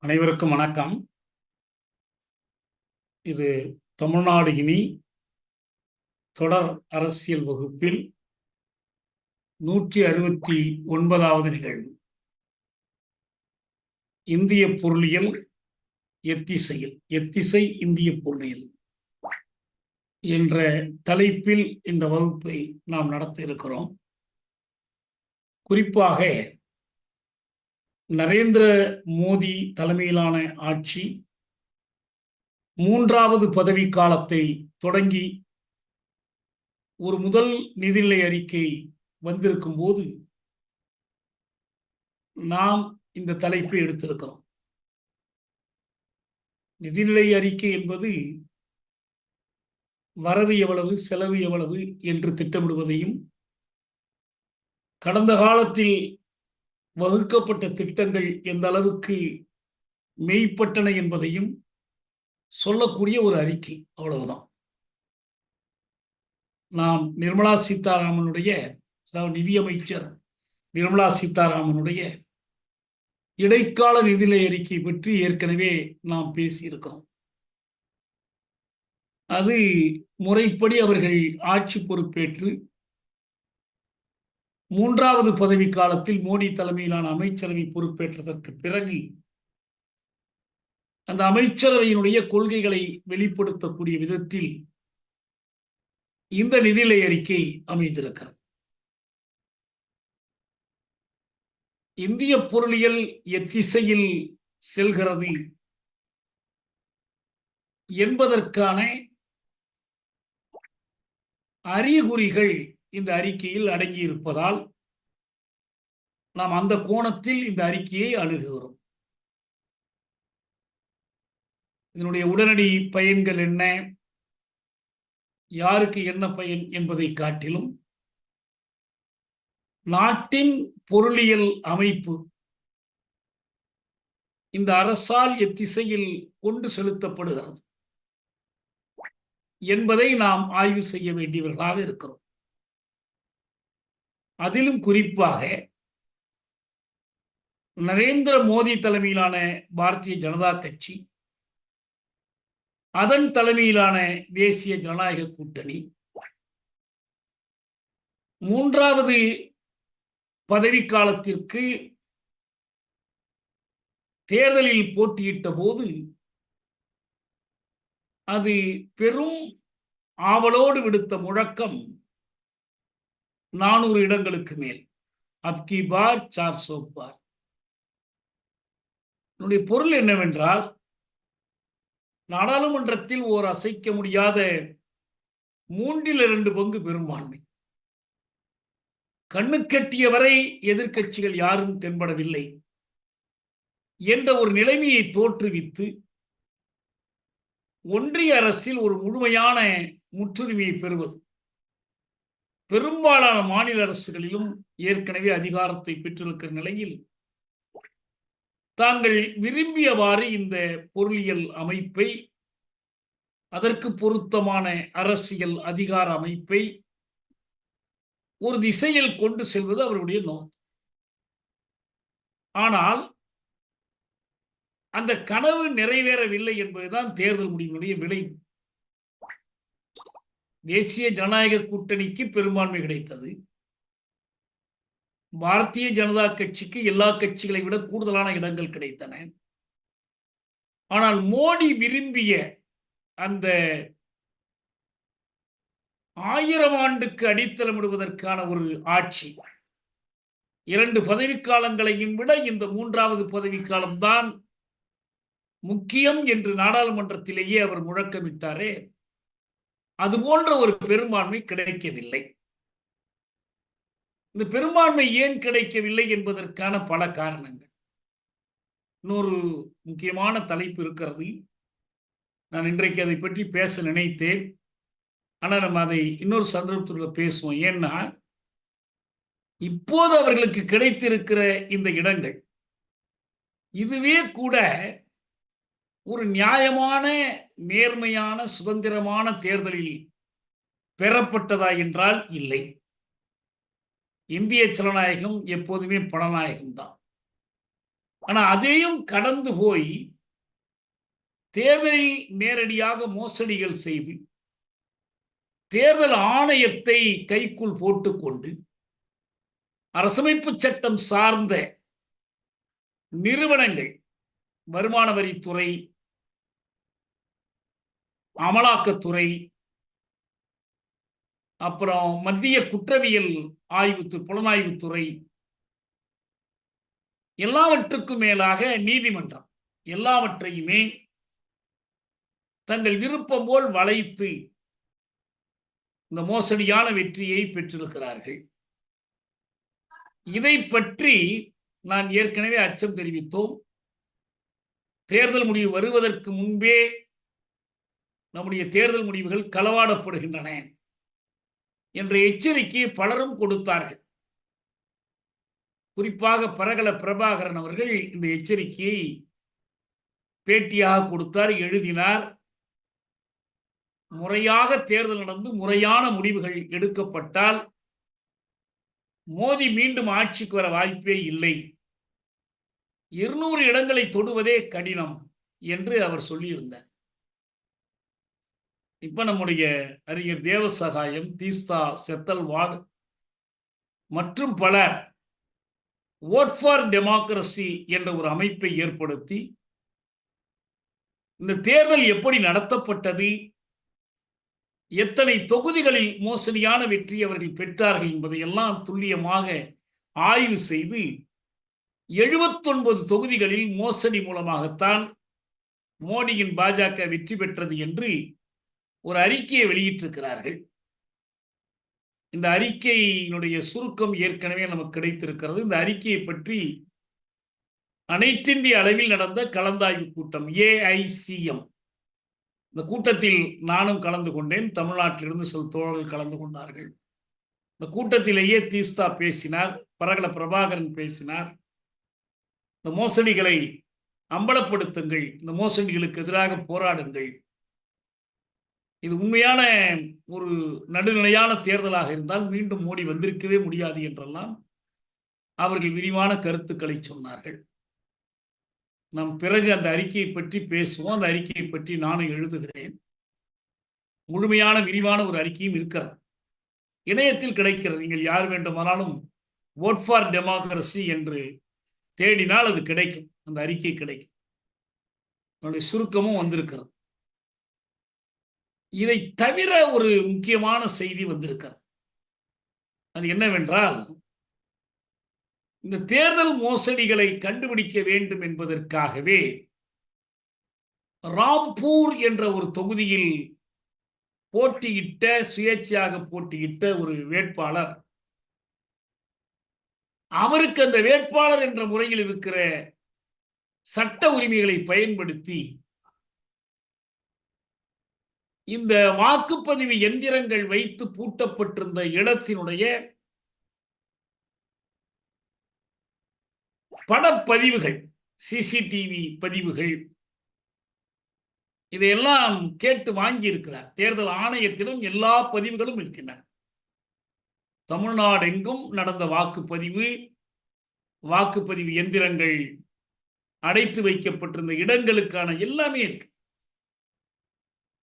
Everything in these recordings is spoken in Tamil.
அனைவருக்கும் வணக்கம். இது தமிழ்நாடு இனி தொடர் அரசியல் வகுப்பில் 169வது நிகழ்வு. இந்திய பொருளியல் எத்திசையில், எத்திசை இந்திய பொருளியல் என்ற தலைப்பில் இந்த வகுப்பை நாம் நடத்த இருக்கிறோம். குறிப்பாக நரேந்திர மோடி தலைமையிலான ஆட்சி 3வது பதவி காலத்தை தொடங்கி ஒரு முதல் நிதிநிலை அறிக்கை வந்திருக்கும் போது நாம் இந்த தலைப்பை எடுத்திருக்கிறோம். நிதிநிலை அறிக்கை என்பது வரவு எவ்வளவு, செலவு எவ்வளவு என்று திட்டமிடுவதையும், கடந்த காலத்தில் வகுக்கப்பட்ட திட்டங்கள் எந்த அளவுக்கு மெய்ப்பட்டன என்பதையும் சொல்லக்கூடிய ஒரு அறிக்கை, அவ்வளவுதான். நாம் நிர்மலா சீதாராமனுடைய, அதாவது நிதியமைச்சர் நிர்மலா சீதாராமனுடைய இடைக்கால நிதிநிலை அறிக்கை பற்றி ஏற்கனவே நாம் பேசியிருக்கிறோம். அது முறைப்படி அவர்கள் ஆட்சி பொறுப்பேற்று 3வது பதவி காலத்தில் மோடி தலைமையிலான அமைச்சரவை பொறுப்பேற்றதற்கு பிறகு அந்த அமைச்சரவையினுடைய கொள்கைகளை வெளிப்படுத்தக்கூடிய விதத்தில் இந்த நிதிநிலை அறிக்கை அமைந்திருக்கிறது. இந்திய பொருளியல் எத்திசையில் செல்கிறது என்பதற்கான அறிகுறிகள் இந்த அறிக்கையில் அடங்கியிருப்பதால் நாம் அந்த கோணத்தில் இந்த அறிக்கையை அணுகுகிறோம். இதனுடைய உடனடி பயன்கள் என்ன, யாருக்கு என்ன பயன் என்பதை காட்டிலும் நாட்டின் பொருளியல் அமைப்பு இந்த அரசால் எத்திசையில் கொண்டு செலுத்தப்படுகிறது என்பதை நாம் ஆய்வு செய்ய வேண்டியவர்களாக இருக்கிறோம். அதிலும் குறிப்பாக நரேந்திர மோடி தலைமையிலான பாரதிய ஜனதா கட்சி, அதன் தலைமையிலான தேசிய ஜனநாயக கூட்டணி 3வது பதவிக்காலத்திற்கு தேர்தலில் போட்டியிட்ட போது அது பெரும் ஆவலோடு விடுத்த முழக்கம் 400 இடங்களுக்கு மேல், அப்கி பார் 400 பார். என்னுடைய பொருள் என்னவென்றால், நாடாளுமன்றத்தில் ஓர் அசைக்க முடியாத 3/2 பங்கு பெரும்பான்மை, கண்ணுக்கெட்டிய வரை எதிர்க்கட்சிகள் யாரும் தென்படவில்லை என்ற ஒரு நிலைமையை தோற்றுவித்து ஒன்றிய அரசில் ஒரு முழுமையான முற்றுரிமையை பெறுவது, பெரும்பாலான மாநில அரசுகளிலும் ஏற்கனவே அதிகாரத்தை பெற்றிருக்கிற நிலையில் தாங்கள் விரும்பியவாறு இந்த பொருளியல் அமைப்பை, அதற்கு பொருத்தமான அரசியல் அதிகார அமைப்பை ஒரு திசையில் கொண்டு செல்வது அவருடைய நோக்கம். ஆனால் அந்த கனவு நிறைவேறவில்லை என்பதுதான் தேர்தல் முடிவினுடைய விளைவு. தேசிய ஜனநாயக கூட்டணிக்கு பெரும்பான்மை கிடைத்தது. பாரதிய ஜனதா கட்சிக்கு எல்லா கட்சிகளை விட கூடுதலான இடங்கள் கிடைத்தன. ஆனால் மோடி விரும்பிய அந்த 1000 ஆண்டுக்கு அடித்தளமிடுவதற்கான ஒரு ஆட்சி, 2 பதவிக்காலங்களையும் விட இந்த 3வது பதவிக்காலம்தான் முக்கியம் என்று நாடாளுமன்றத்திலேயே அவர் முழக்கமிட்டாரே, அது போன்ற ஒரு பெரும்பான்மை கிடைக்கவில்லை. இந்த பெரும்பான்மை ஏன் கிடைக்கவில்லை என்பதற்கான பல காரணங்கள். இன்னொரு முக்கியமான தலைப்பு இருக்கிறது. நான் இன்றைக்கு அதை பற்றி பேச நினைத்தேன். ஆனால் நம்ம அதை இன்னொரு சந்தர்ப்பத்தில் பேசுவோம். ஏன்னா இப்போது அவர்களுக்கு கிடைத்திருக்கிற இந்த இடங்கள், இதுவே கூட ஒரு நியாயமான, நேர்மையான, சுதந்திரமான தேர்தலில் பெறப்பட்டதா என்றால் இல்லை. இந்திய ஜனநாயகம் எப்போதுமே பணநாயகம்தான். ஆனா அதையும் கடந்து போய் தேர்தலில் நேரடியாக மோசடிகள் செய்து தேர்தல் ஆணையத்தை கைக்குள் போட்டுக்கொண்டு அரசமைப்பு சட்டம் சார்ந்த நிறுவனங்கள், வருமான வரித்துறை, அமலாக்கத்துறை, அப்புறம் மத்திய குற்றவியல் புலனாய்வுத்துறை, எல்லாவற்றுக்கும் மேலாக நீதிமன்றம், எல்லாவற்றையுமே தங்கள் விருப்பம் போல் வளைத்து இந்த மோசடியான வெற்றியை பெற்றிருக்கிறார்கள். இதை பற்றி நான் ஏற்கனவே அச்சம் தெரிவித்தோம். தேர்தல் முடிவு வருவதற்கு முன்பே நம்முடைய தேர்தல் முடிவுகள் களவாடப்படுகின்றன என்ற எச்சரிக்கையை பலரும் கொடுத்தார்கள். குறிப்பாக பரகல பிரபாகரன் அவர்கள் இந்த எச்சரிக்கையை பேட்டியாக கொடுத்தார், எழுதினார். முறையாக தேர்தல் நடந்து முறையான முடிவுகள் எடுக்கப்பட்டால் மோடி மீண்டும் ஆட்சிக்கு வர வாய்ப்பே இல்லை, 200 இடங்களை தொடுவதே கடினம் என்று அவர் சொல்லியிருந்தார். இப்ப நம்முடைய அறிஞர் தேவசகாயம், தீஸ்தா செத்தல்வாட் மற்றும் பலர் ஓட் ஃபார் டெமோக்ரசி என்ற ஒரு அமைப்பை ஏற்படுத்தி இந்த தேர்தல் எப்படி நடத்தப்பட்டது, எத்தனை தொகுதிகளில் மோசடியான வெற்றி அவர்கள் பெற்றார்கள் என்பதையெல்லாம் துல்லியமாக ஆய்வு செய்து 79 தொகுதிகளில் மோசடி மூலமாகத்தான் மோடியின் பாஜக வெற்றி பெற்றது என்று ஒரு அறிக்கையை வெளியிட்டிருக்கிறார்கள். இந்த அறிக்கையினுடைய சுருக்கம் ஏற்கனவே நமக்கு கிடைத்திருக்கிறது. இந்த அறிக்கையை பற்றி அனைத்திந்திய அளவில் நடந்த கலந்தாய்வு கூட்டம் AICM, இந்த கூட்டத்தில் நானும் கலந்து கொண்டேன். தமிழ்நாட்டிலிருந்து சில தோழர்கள் கலந்து கொண்டார்கள். இந்த கூட்டத்திலேயே தீஸ்தா பேசினார், பரகல பிரபாகரன் பேசினார். இந்த மோசடிகளை அம்பலப்படுத்துங்கள், இந்த மோசடிகளுக்கு எதிராக போராடுங்கள், இது உண்மையான ஒரு நடுநிலையான தேர்தலாக இருந்தால் மீண்டும் மோடி வந்திருக்கவே முடியாது என்றெல்லாம் அவர்கள் விரிவான கருத்துக்களை சொன்னார்கள். நாம் பிறகு அந்த அறிக்கையை பற்றி பேசுவோம். அந்த அறிக்கையை பற்றி நானும் எழுதுகிறேன். முழுமையான விரிவான ஒரு அறிக்கையும் இருக்கிறது, இணையத்தில் கிடைக்கிறது. நீங்கள் யார் வேண்டுமானாலும் ஓட் ஃபார் டெமோக்ரசி என்று தேடினால் அது கிடைக்கும், அந்த அறிக்கை கிடைக்கும். அதனுடைய சுருக்கமும் வந்திருக்கிறது. இதை தவிர ஒரு முக்கியமான செய்தி வந்திருக்கிறது. அது என்னவென்றால், இந்த தேர்தல் மோசடிகளை கண்டுபிடிக்க வேண்டும் என்பதற்காகவே ராம்பூர் என்ற ஒரு தொகுதியில் போட்டியிட்ட, சுயேட்சையாக போட்டியிட்ட ஒரு வேட்பாளர், அவருக்கு அந்த வேட்பாளர் என்ற முறையில் இருக்கிற சட்ட உரிமைகளை பயன்படுத்தி இந்த வாக்குப்பதிவு எந்திரங்கள் வைத்து பூட்டப்பட்டிருந்த இடத்தினுடைய படப்பதிவுகள், சிசிடிவி பதிவுகள், இதையெல்லாம் கேட்டு வாங்கி இருக்கிறார். தேர்தல் ஆணையத்திலும் எல்லா பதிவுகளும் இருக்கின்றன. தமிழ்நாடு எங்கும் நடந்த வாக்குப்பதிவு எந்திரங்கள் அடைத்து வைக்கப்பட்டிருந்த இடங்களுக்கான எல்லாமே இருக்கு.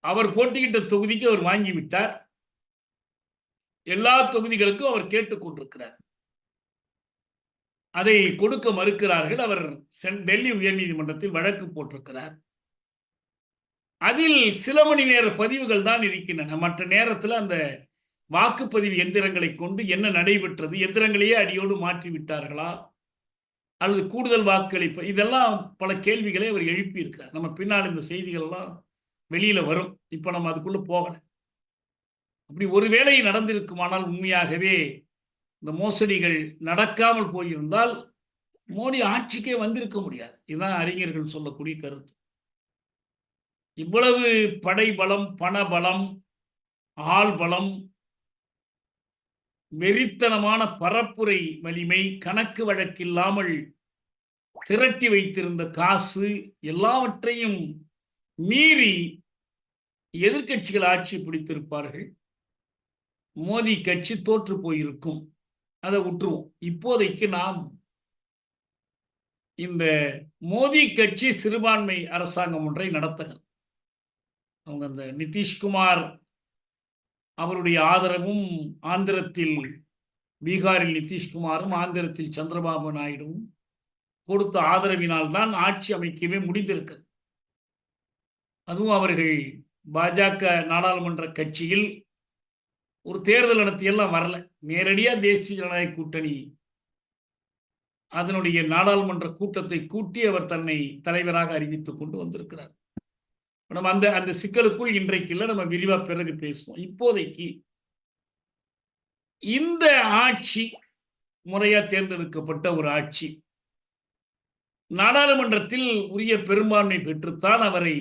அவர் போட்டியிட்ட தொகுதிக்கு அவர் வாங்கிவிட்டார். எல்லா தொகுதிகளுக்கும் அவர் கேட்டுக்கொண்டிருக்கிறார். அதை கொடுக்க மறுக்கிறார்கள். அவர் டெல்லி உயர்நீதிமன்றத்தில் வழக்கு போட்டிருக்கிறார். அதில் சில மணி நேர பதிவுகள் தான் இருக்கின்றன. மற்ற நேரத்தில் அந்த வாக்குப்பதிவு எந்திரங்களை கொண்டு என்ன நடைபெற்றது, எந்திரங்களையே அடியோடு மாற்றி விட்டார்களா அல்லது கூடுதல் வாக்குகளை, இதெல்லாம் பல கேள்விகளை அவர் எழுப்பியிருக்கிறார். நம்ம பின்னால் இந்த செய்திகள் எல்லாம் வெளியில வரும். இப்ப நம்ம அதுக்குள்ள போகல. அப்படி ஒருவேளை நடந்திருக்குமானால், உண்மையாகவே இந்த மோசடிகள் நடக்காமல் போயிருந்தால் மோடி ஆட்சிக்கே வந்திருக்க முடியாது. இதுதான் அறிஞர்கள் சொல்லக்கூடிய கருத்து. இவ்வளவு படை பலம், பண பலம், ஆள் பலம், வெறித்தனமான பரப்புரை வலிமை, கணக்கு வழக்கில்லாமல் திரட்டி வைத்திருந்த காசு, எல்லாவற்றையும் மீறி எதிர்க்கட்சிகள் ஆட்சி பிடித்திருப்பார்கள். மோடி கட்சி தோற்று போயிருக்கும். அதை விட்டுருவோம். இப்போதைக்கு நாம் இந்த மோடி கட்சி சிறுபான்மை அரசாங்கம் ஒன்றை நடத்துகிறது. அவங்க அந்த நிதிஷ்குமார் அவருடைய ஆதரவும் ஆந்திரத்தில் பீகாரில் நிதிஷ்குமாரும் ஆந்திரத்தில் சந்திரபாபு நாயுடுவும் கொடுத்த ஆதரவினால் தான் ஆட்சி அமைக்கவே முடிந்திருக்கிறது. அதுவும் அவர்கள் பாஜக நாடாளுமன்ற கட்சியில் ஒரு தேர்தல் நடத்தியெல்லாம் வரல, நேரடியாக தேசிய ஜனநாயக கூட்டணி அதனுடைய நாடாளுமன்ற கூட்டத்தை கூட்டி அவர் தன்னை தலைவராக அறிவித்துக் கொண்டு வந்திருக்கிறார். நம்ம அந்த சிக்கலுக்குள் இன்றைக்கு இல்லை, நம்ம விரிவா பிறகு பேசுவோம். இப்போதைக்கு இந்த ஆட்சி முறையா தேர்ந்தெடுக்கப்பட்ட ஒரு ஆட்சி நாடாளுமன்றத்தில் உரிய பெரும்பான்மை பெற்றுத்தான் அவரை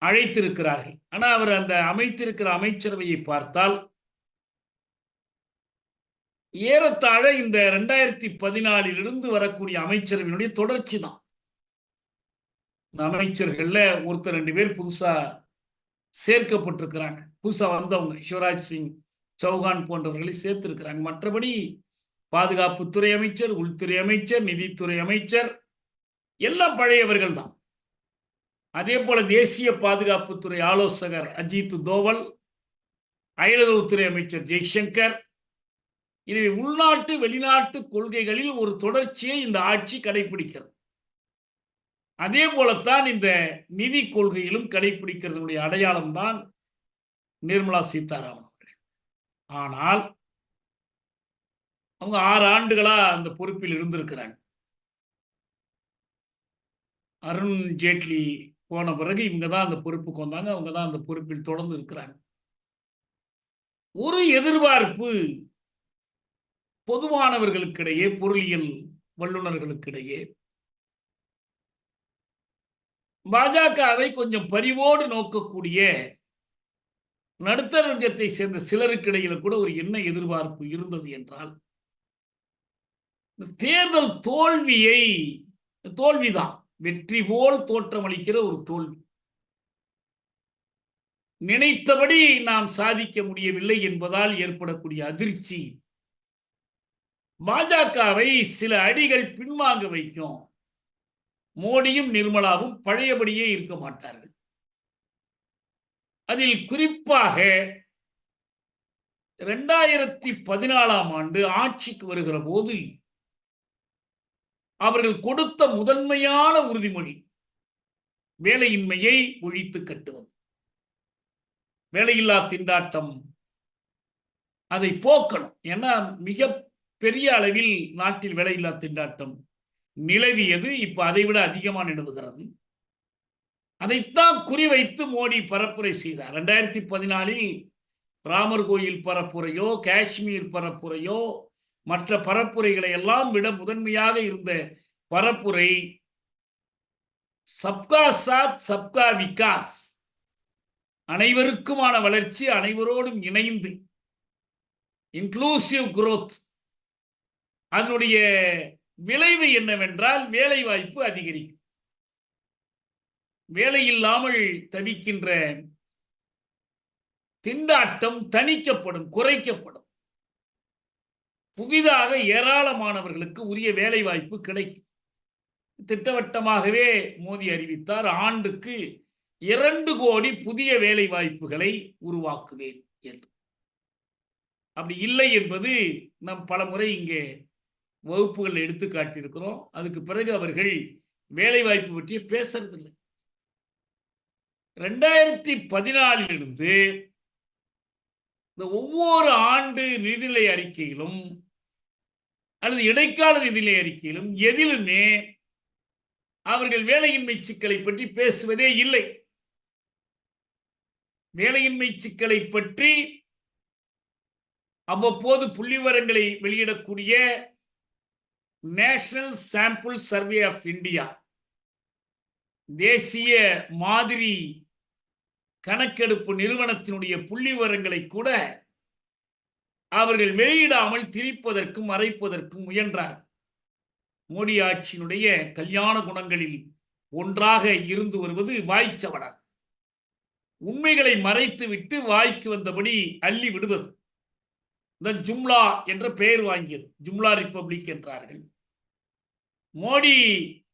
அழைத்திருக்கிறார்கள். ஆனா அவர் அந்த அமைத்திருக்கிற அமைச்சரவையை பார்த்தால் ஏறத்தாழ இந்த 2014 வரக்கூடிய அமைச்சரவையினுடைய தொடர்ச்சி தான். அமைச்சர்கள்ல ஒருத்தர் 2 பேர் புதுசா சேர்க்கப்பட்டிருக்கிறாங்க, புதுசா வந்தவங்க, சிவராஜ் சிங் சௌகான் போன்றவர்களை சேர்த்திருக்கிறாங்க. மற்றபடி பாதுகாப்புத்துறை அமைச்சர், உள்துறை அமைச்சர், நிதித்துறை அமைச்சர் எல்லாம் பழையவர்கள் தான். அதே போல தேசிய பாதுகாப்புத்துறை ஆலோசகர் அஜித் தோவல், அயலுறவுத்துறை அமைச்சர் ஜெய்சங்கர், எனவே உள்நாட்டு வெளிநாட்டு கொள்கைகளில் ஒரு தொடர்ச்சியை இந்த ஆட்சி கடைபிடிக்கிறது. அதே போலத்தான் இந்த நிதி கொள்கையிலும் கடைபிடிக்கிறதுடைய அடையாளம் தான் நிர்மலா சீதாராமன் அவர்கள். ஆனால் அவங்க 6 ஆண்டுகளா அந்த பொறுப்பில் இருந்திருக்கிறாங்க. அருண் ஜேட்லி போன பிறகு இவங்க தான் அந்த பொறுப்புக்கு வந்தாங்க, அவங்க தான் அந்த பொறுப்பில் தொடர்ந்து இருக்கிறாங்க. ஒரு எதிர்பார்ப்பு பொதுவானவர்களுக்கிடையே, பொருளியல் வல்லுநர்களுக்கிடையே பாஜகவை கொஞ்சம் பரிவோடு நோக்கக்கூடிய நடுத்தர வர்க்கத்தை சேர்ந்த சிலருக்கிடையில கூட ஒரு என்ன எதிர்பார்ப்பு இருந்தது என்றால், தேர்தல் தோல்விதான், வெற்றி போல் தோற்றமளிக்கிற ஒரு தோல்வி. நினைத்தபடி நாம் சாதிக்க முடியவில்லை என்பதால் ஏற்படக்கூடிய அதிர்ச்சி பாஜகவை சில அடிகள் பின்வாங்க வைக்கும். மோடியும் நிர்மலாவும் பழையபடியே இருக்க மாட்டார்கள். அதில் குறிப்பாக 2014 ஆட்சிக்கு வருகிற போது அவர்கள் கொடுத்த முதன்மையான உறுதிமொழி வேலையின்மையை ஒழித்து கட்டுவது, வேலையில்லா திண்டாட்டம், அதை போக்கணும். ஏன்னா மிக பெரிய அளவில் நாட்டில் வேலையில்லா திண்டாட்டம் நிலவியது, இப்ப அதை விட அதிகமாக நிலவுகிறது. அதைத்தான் குறிவைத்து மோடி பரப்புரை செய்தார். 2014 ராமர் கோயில் பரப்புரையோ, காஷ்மீர் பரப்புரையோ, மற்ற பரப்புரைகளை எல்லாம் விட முதன்மையாக இருந்த பரப்புரை சப்கா சாத் சப்கா விகாஸ், அனைவருக்குமான வளர்ச்சி, அனைவரோடும் இணைந்து, இன்க்ளூசிவ் குரோத். அதனுடைய விளைவு என்னவென்றால் வேலை வாய்ப்பு அதிகரிக்கும். வேலை இல்லாமல் தவிக்கின்ற திண்டாட்டம் தணிக்கப்படும், குறைக்கப்படும். புதிதாக ஏராளமானவர்களுக்கு உரிய வேலை வாய்ப்பு கிடைக்கும். திட்டவட்டமாகவே மோடி அறிவித்தார், ஆண்டுக்கு 2 கோடி புதிய வேலை வாய்ப்புகளை உருவாக்குவேன் என்று. அப்படி இல்லை என்பது நாம் பல முறை இங்கே வகுப்புகள் எடுத்து காட்டியிருக்கிறோம். அதுக்கு பிறகு அவர்கள் வேலை வாய்ப்பு பற்றி பேசுறதில்லை. 2014 இந்த ஒவ்வொரு ஆண்டு நிதிநிலை அறிக்கையிலும் அல்லது இடைக்கால நிதிநிலை அறிக்கையிலும் எதிலுமே அவர்கள் வேலையின்மை சிக்கலை பற்றி பேசுவதே இல்லை. வேலையின்மை சிக்கலை பற்றி அவ்வப்போது புள்ளிவிவரங்களை வெளியிடக்கூடிய National Sample Survey of India, தேசிய மாதிரி கணக்கெடுப்பு நிறுவனத்தினுடைய புள்ளிவிவரங்களை கூட அவர்கள் வெளியிடாமல் திரிப்பதற்கும் மறைப்பதற்கும் முயன்றார். மோடி ஆட்சியினுடைய கல்யாண குணங்களில் ஒன்றாக இருந்து வருவது வாய்ச்சவடர். உண்மைகளை மறைத்துவிட்டு வாய்க்கு வந்தபடி அள்ளி விடுவது. இந்த ஜும்லா என்ற பெயர் வாங்கியது, ஜும்லா ரிப்பப்ளிக் என்றார்கள். மோடி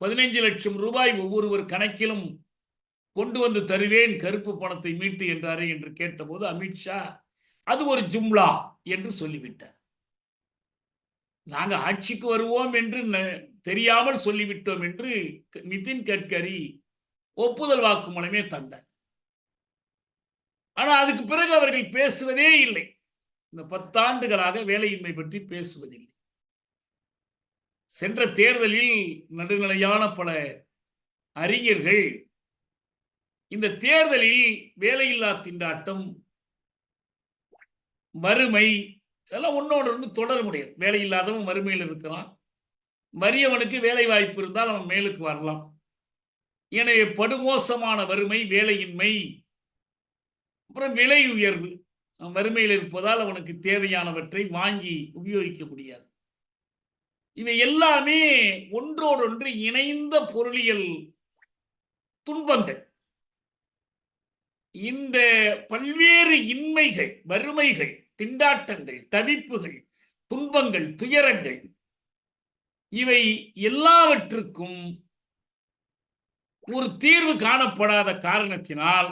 15 லட்சம் ரூபாய் ஒவ்வொருவர் கணக்கிலும் கொண்டு வந்து தருவேன் கருப்பு பணத்தை மீட்டு என்றாரே என்று கேட்டபோது அமித்ஷா அது ஒரு ஜும்லா என்று சொல்லிவிட்டார். நாங்க ஆட்சிக்கு வருவோம் என்று தெரியாமல் சொல்லிவிட்டோம் என்று நிதின் கட்கரி ஒப்புதல் வாக்குமூலமே தந்தார். ஆனா அதுக்கு பிறகு அவர்கள் பேசுவதே இல்லை. இந்த 10 ஆண்டுகளாக வேலையின்மை பற்றி பேசுவதில்லை. சென்ற தேர்தலில் நடுநிலையான பல அறிஞர்கள் இந்த தேர்தலில் வேலையில்லா திண்டாட்டம், வறுமை இதெல்லாம் ஒன்னோடு ஒன்று தொடர்புடையது. வேலை இல்லாதவன் வறுமையில் இருக்கிறான், வறியவனுக்கு வேலை வாய்ப்பு இருந்தால் அவன் மேலுக்கு வரலாம். எனவே படுமோசமான வறுமை, வேலையின்மை, அப்புறம் விலை உயர்வு. அவன் வறுமையில் இருப்பதால் அவனுக்கு தேவையானவற்றை வாங்கி உபயோகிக்க முடியாது. இவை எல்லாமே ஒன்றோடொன்று இணைந்த பொருளியல் துன்பங்கள். இந்த பல்வேறு இன்மைகள், வறுமைகள், திண்டாட்டங்கள், தவிப்புகள், துன்பங்கள், துயரங்கள் இவை எல்லாவற்றுக்கும் ஒரு தீர்வு காணப்படாத காரணத்தினால்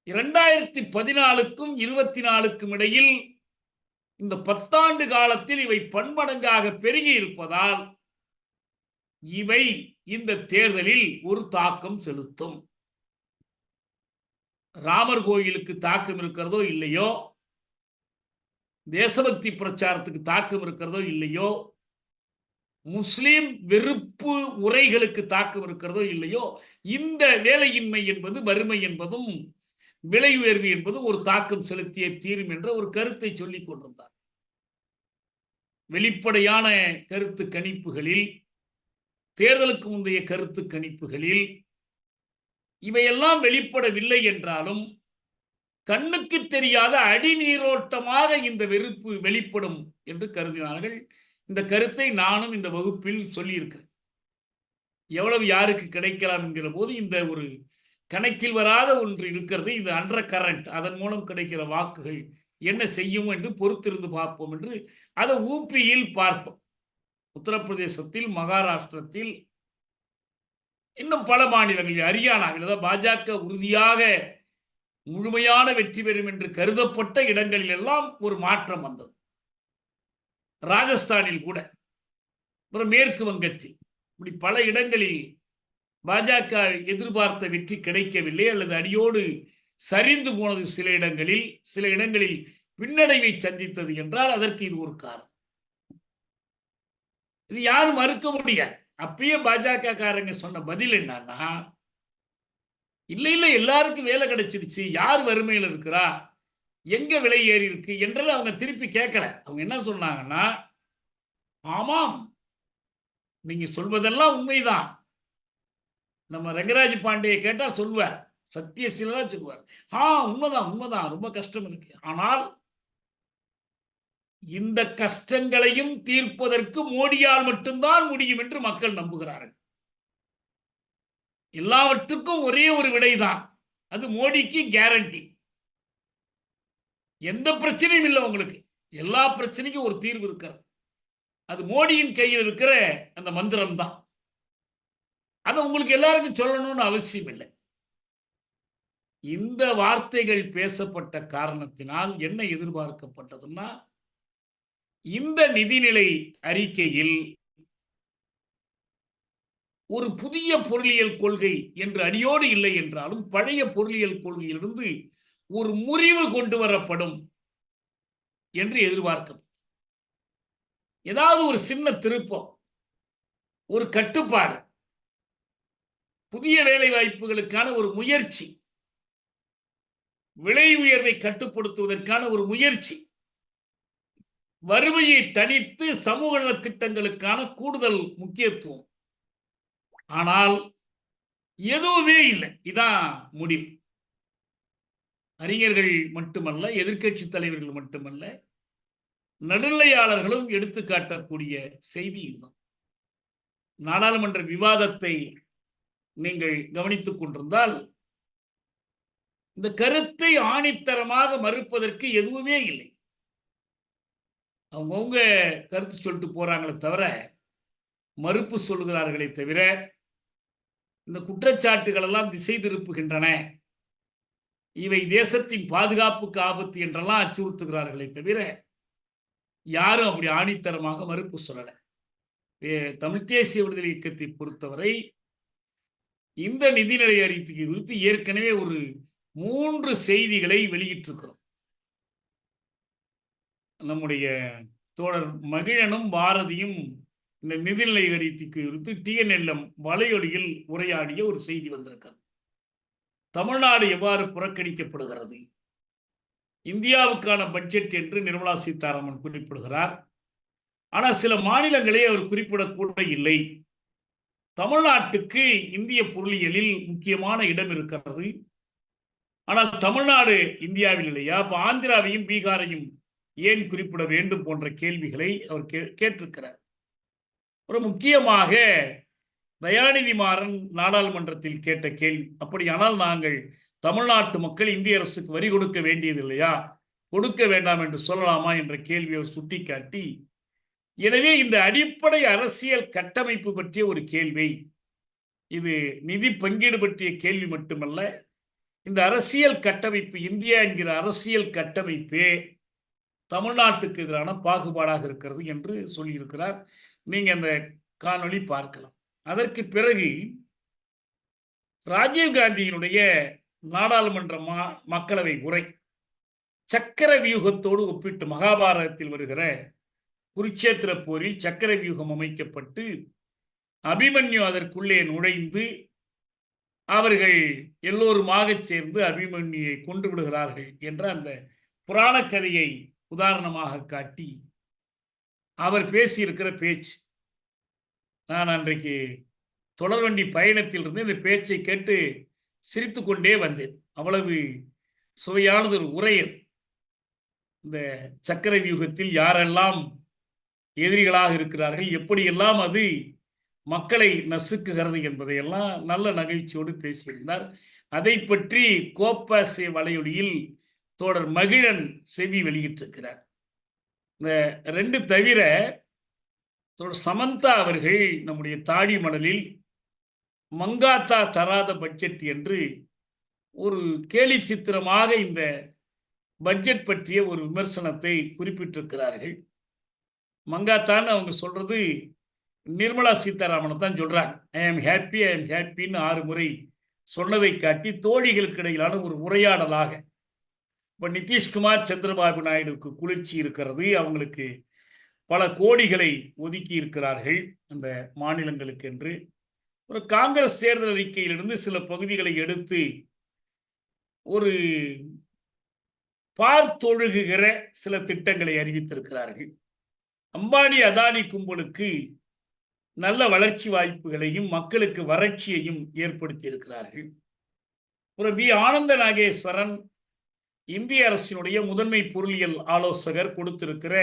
2014க்கும் 24க்கும் இடையில் இந்த 10 ஆண்டு காலத்தில் இவை பன்மடங்காக பெருகி இருப்பதால் இவை இந்த தேர்தலில் ஒரு தாக்கம் செலுத்தும். ராமர் கோயிலுக்கு தாக்கம் இருக்கிறதோ இல்லையோ, தேசபக்தி பிரச்சாரத்துக்கு தாக்கம் இருக்கிறதோ இல்லையோ, முஸ்லிம் வெறுப்பு உரைகளுக்கு தாக்கம் இருக்கிறதோ இல்லையோ, இந்த வேலையின்மை என்பது, வறுமை என்பதும், விலை உயர்வு என்பது ஒரு தாக்கம் செலுத்திய தீரும் என்ற ஒரு கருத்தை சொல்லிக் கொண்டிருந்தார். வெளிப்படையான கருத்து கணிப்புகளில், தேர்தலுக்கு முந்தைய கருத்து கணிப்புகளில் இவையெல்லாம் வெளிப்படவில்லை என்றாலும் கண்ணுக்கு தெரியாத அடிநீரோட்டமாக இந்த வெறுப்பு வெளிப்படும் என்று கருதினார்கள். இந்த கருத்தை நானும் இந்த வகுப்பில் சொல்லியிருக்கிறேன். எவ்வளவு யாருக்கு கிடைக்கலாம் என்கிற போது இந்த ஒரு கணக்கில் வராத ஒன்று இருக்கிறது. இது அண்டர் கரண்ட், அதன் மூலம் கிடைக்கிற வாக்குகள் என்ன செய்யும் என்று பொறுத்திருந்து பார்ப்போம் என்று அதை ஊபியில் பார்த்தோம். உத்தரப்பிரதேசத்தில், மகாராஷ்டிரத்தில், இன்னும் பல மாநிலங்களில், ஹரியானாவில் தான் பாஜக உறுதியாக முழுமையான வெற்றி பெறும் என்று கருதப்பட்ட இடங்களில் எல்லாம் ஒரு மாற்றம் வந்தது. ராஜஸ்தானில் கூட, அப்புறம் மேற்கு வங்கத்தில், இப்படி பல இடங்களில் பாஜக எதிர்பார்த்த வெற்றி கிடைக்கவில்லை அல்லது அடியோடு சரிந்து போனது. சில இடங்களில் பின்னடைவை சந்தித்தது என்றால் அதற்கு இது ஒரு காரணம். இது யாரும் மறுக்க முடியாது. அப்பயே பாஜக காரங்க சொன்ன பதில் என்னன்னா, இல்லை இல்லை எல்லாருக்கும் வேலை கிடைச்சிருச்சு, யார் வறுமையில் இருக்கிறா, எங்க விலை ஏறி இருக்கு என்றெல்லாம் அவங்க திருப்பி கேட்கல. அவங்க என்ன சொன்னாங்கன்னா, ஆமாம் நீங்க சொல்வதெல்லாம் உண்மைதான். நம்ம ரங்கராஜ் பாண்டியை கேட்டா சொல்வார், சத்தியசீலா சொல்வார், உண்மைதான் உண்மைதான், ரொம்ப கஷ்டம் இருக்கு. ஆனால் இந்த கஷ்டங்களையும் தீர்ப்பதற்கு மோடியால் மட்டும்தான் முடியும் என்று மக்கள் நம்புகிறார்கள். எல்லாவற்றுக்கும் ஒரே ஒரு விடைதான், அது மோடிக்கு கேரண்டி. எந்த பிரச்சனையும் இல்லை உங்களுக்கு, எல்லா பிரச்சனைக்கும் ஒரு தீர்வு இருக்கிறது. அது மோடியின் கையில் இருக்கிற அந்த மந்திரம் தான். அதை உங்களுக்கு எல்லாருக்கும் சொல்லணும்னு அவசியம் இல்லை. இந்த வார்த்தைகள் பேசப்பட்ட காரணத்தினால் என்ன எதிர்பார்க்கப்பட்டதுன்னா, இந்த நிதிநிலை அறிக்கையில் ஒரு புதிய பொருளியல் கொள்கை என்று அடியோடு இல்லை என்றாலும் பழைய பொருளியல் கொள்கையிலிருந்து ஒரு முறிவு கொண்டு வரப்படும் என்று எதிர்பார்க்கப்பட்டது. ஏதாவது ஒரு சின்ன திருப்பம், ஒரு கட்டுப்பாடு, புதிய வேலை வாய்ப்புகளுக்கான ஒரு முயற்சி, விலை உயர்வை கட்டுப்படுத்துவதற்கான ஒரு முயற்சி, வறுமையை தணித்து சமூக நல திட்டங்களுக்கான கூடுதல் முக்கியத்துவம். ஆனால் எதுவுமே இல்லை. இதான் முடிவு. அறிஞர்கள் மட்டுமல்ல, எதிர்க்கட்சி தலைவர்கள் மட்டுமல்ல, நடுநிலையாளர்களும் எடுத்துக்காட்டக்கூடிய செய்தி இதுதான். நாடாளுமன்ற விவாதத்தை நீங்கள் கவனித்துக் கொண்டிருந்தால் இந்த கருத்தை ஆணித்தரமாக மறுப்பதற்கு எதுவுமே இல்லை. அவங்கவுங்க கருத்து சொல்லிட்டு போறாங்களே தவிர மறுப்பு சொல்கிறார்களே தவிர இந்த குற்றச்சாட்டுகள் எல்லாம் திசை திருப்புகின்றன, இவை தேசத்தின் பாதுகாப்புக்கு ஆபத்து என்றெல்லாம் அச்சுறுத்துகிறார்களே தவிர யாரும் அப்படி ஆணித்தரமாக மறுப்பு சொல்லலை. தமிழ் தேசிய விடுதலை இயக்கத்தை பொறுத்தவரை இந்த நிதிநிலை அறிக்கை குறித்து ஏற்கனவே ஒரு 3 செய்திகளை வெளியிட்டிருக்கிறோம். நம்முடைய தோழர் மகிழனும் பாரதியும் இந்த நிதிநிலை அறிக்கை குறித்து TNLM வலையொலியில் உரையாடிய ஒரு செய்தி வந்திருக்கிறது. தமிழ்நாடு எவ்வாறு புறக்கணிக்கப்படுகிறது, இந்தியாவுக்கான பட்ஜெட் என்று நிர்மலா சீதாராமன் குறிப்பிடுகிறார். ஆனால் சில மாநிலங்களே அவர் குறிப்பிடக்கூட இல்லை. தமிழ்நாட்டுக்கு இந்திய பொருளியலில் முக்கியமான இடம் இருக்கிறது. ஆனால் தமிழ்நாடு இந்தியாவில் இல்லையா, அப்ப ஆந்திராவையும் பீகாரையும் ஏன் குறிப்பிட வேண்டும் போன்ற கேள்விகளை அவர் கேட்டிருக்கிறார். ஒரு முக்கியமாக தயாநிதி மாறன் நாடாளுமன்றத்தில் கேட்ட கேள்வி, அப்படியானால் நாங்கள் தமிழ்நாட்டு மக்கள் இந்திய அரசுக்கு வரி கொடுக்க வேண்டியது இல்லையா, கொடுக்க வேண்டாம் என்று சொல்லலாமா என்ற கேள்வியை அவர் சுட்டிக்காட்டி, எனவே இந்த அடிப்படை அரசியல் கட்டமைப்பு பற்றிய ஒரு கேள்வி, இது நிதி பங்கீடு பற்றிய கேள்வி மட்டுமல்ல, இந்த அரசியல் கட்டமைப்பு, இந்தியா என்கிற அரசியல் கட்டமைப்பே தமிழ்நாட்டுக்கு எதிரான பாகுபாடாக இருக்கிறது என்று சொல்லியிருக்கிறார். நீங்க அந்த காணொளி பார்க்கலாம். அதற்கு பிறகு ராஜீவ்காந்தியினுடைய நாடாளுமன்ற மக்களவை உரை சக்கர வியூகத்தோடு ஒப்பிட்டு, மகாபாரதத்தில் வருகிற குருட்சேத்திர போரில் சக்கர வியூகம் அமைக்கப்பட்டு அபிமன்யு அதற்குள்ளே நுழைந்து அவர்கள் எல்லோருமாக சேர்ந்து அபிமன்யுவை கொண்டு விடுகிறார்கள் என்ற அந்த புராண கதையை உதாரணமாக காட்டி அவர் பேசியிருக்கிற பேச்சு, நான் அன்றைக்கு தொடர்வண்டி பயணத்தில் இருந்து இந்த பேச்சை கேட்டு சிரித்து கொண்டே வந்தேன். அவ்வளவு சுவையானது ஒரு உரை. இந்த சக்கர வியூகத்தில் யாரெல்லாம் எதிரிகளாக இருக்கிறார்கள், எப்படியெல்லாம் அது மக்களை நசுக்குகிறது என்பதையெல்லாம் நல்ல நகைச்சுவோடு பேசியிருந்தார். அதை பற்றி கோப்பாசே வலையொலியில் தோழர் மகிழன் செவி வெளியிட்டிருக்கிறார். இந்த 2 தவிர தோழர் சமந்தா அவர்கள் நம்முடைய தாடி மணலில் மங்காத்தா தராத பட்ஜெட் என்று ஒரு கேலி சித்திரமாக இந்த பட்ஜெட் பற்றிய ஒரு விமர்சனத்தை குறிப்பிட்டிருக்கிறார்கள். மங்காத்தான்னு அவங்க சொல்றது நிர்மலா சீதாராமனை தான் சொல்றாங்க. ஐ ஆம் ஹாப்பின்னு 6 முறை சொன்னதை காட்டி தோழிகளுக்கு இடையிலான ஒரு உரையாடலாக, இப்போ நிதிஷ்குமார் சந்திரபாபு நாயுடுக்கு குளிர்ச்சி இருக்கிறது, அவங்களுக்கு பல கோடிகளை ஒதுக்கி இருக்கிறார்கள் அந்த மாநிலங்களுக்கு என்று, ஒரு காங்கிரஸ் தேர்தல் அறிக்கையிலிருந்து சில பகுதிகளை எடுத்து ஒரு பார்த்தொழுகுகிற சில திட்டங்களை அறிவித்திருக்கிறார்கள். அம்பானி அதானி கும்பலுக்கு நல்ல வளர்ச்சி வாய்ப்புகளையும் மக்களுக்கு வறட்சியையும் ஏற்படுத்தி இருக்கிறார்கள். ஒரு வி ஆனந்த நாகேஸ்வரன் இந்திய அரசினுடைய முதன்மை பொருளியல் ஆலோசகர் கொடுத்திருக்கிற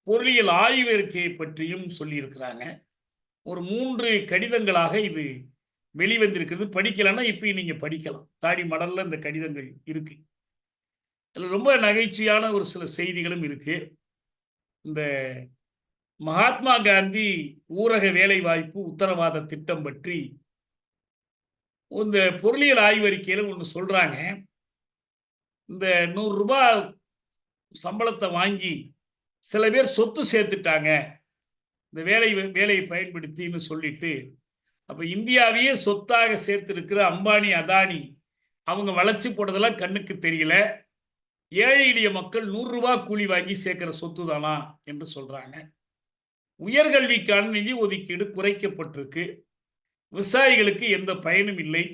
பொருளியல் ஆய்வறிக்கையை பற்றியும் சொல்லியிருக்கிறாங்க. ஒரு 3 கடிதங்களாக இது வெளிவந்திருக்கிறது. படிக்கலன்னா இப்போ நீங்க படிக்கலாம். தாடி மடல்ல இந்த கடிதங்கள் இருக்கு. அதில் ரொம்ப நகைச்சுவையான ஒரு சில செய்திகளும் இருக்கு. இந்த மகாத்மா காந்தி ஊரக வேலை வாய்ப்பு உத்தரவாத திட்டம் பற்றி இந்த பொருளியல் ஆய்வறிக்கையில ஒன்று சொல்றாங்க. இந்த 100 ரூபாய் சம்பளத்தை வாங்கி சில பேர் சொத்து சேர்த்துட்டாங்க இந்த வேலையை பயன்படுத்தின்னு சொல்லிட்டு, அப்ப இந்தியாவையே சொத்தாக சேர்த்திருக்கிற அம்பானி அதானி அவங்க வளர்ச்சி போடுறதெல்லாம் கண்ணுக்கு தெரியல, ஏழை எளிய மக்கள் 100 ரூபாய் கூலி வாங்கி சேர்க்கிற சொத்து தானா என்று சொல்றாங்க. உயர்கல்விக்கான நிதி ஒதுக்கீடு குறைக்கப்பட்டிருக்கு, விவசாயிகளுக்கு எந்த பயனும் இல்லை,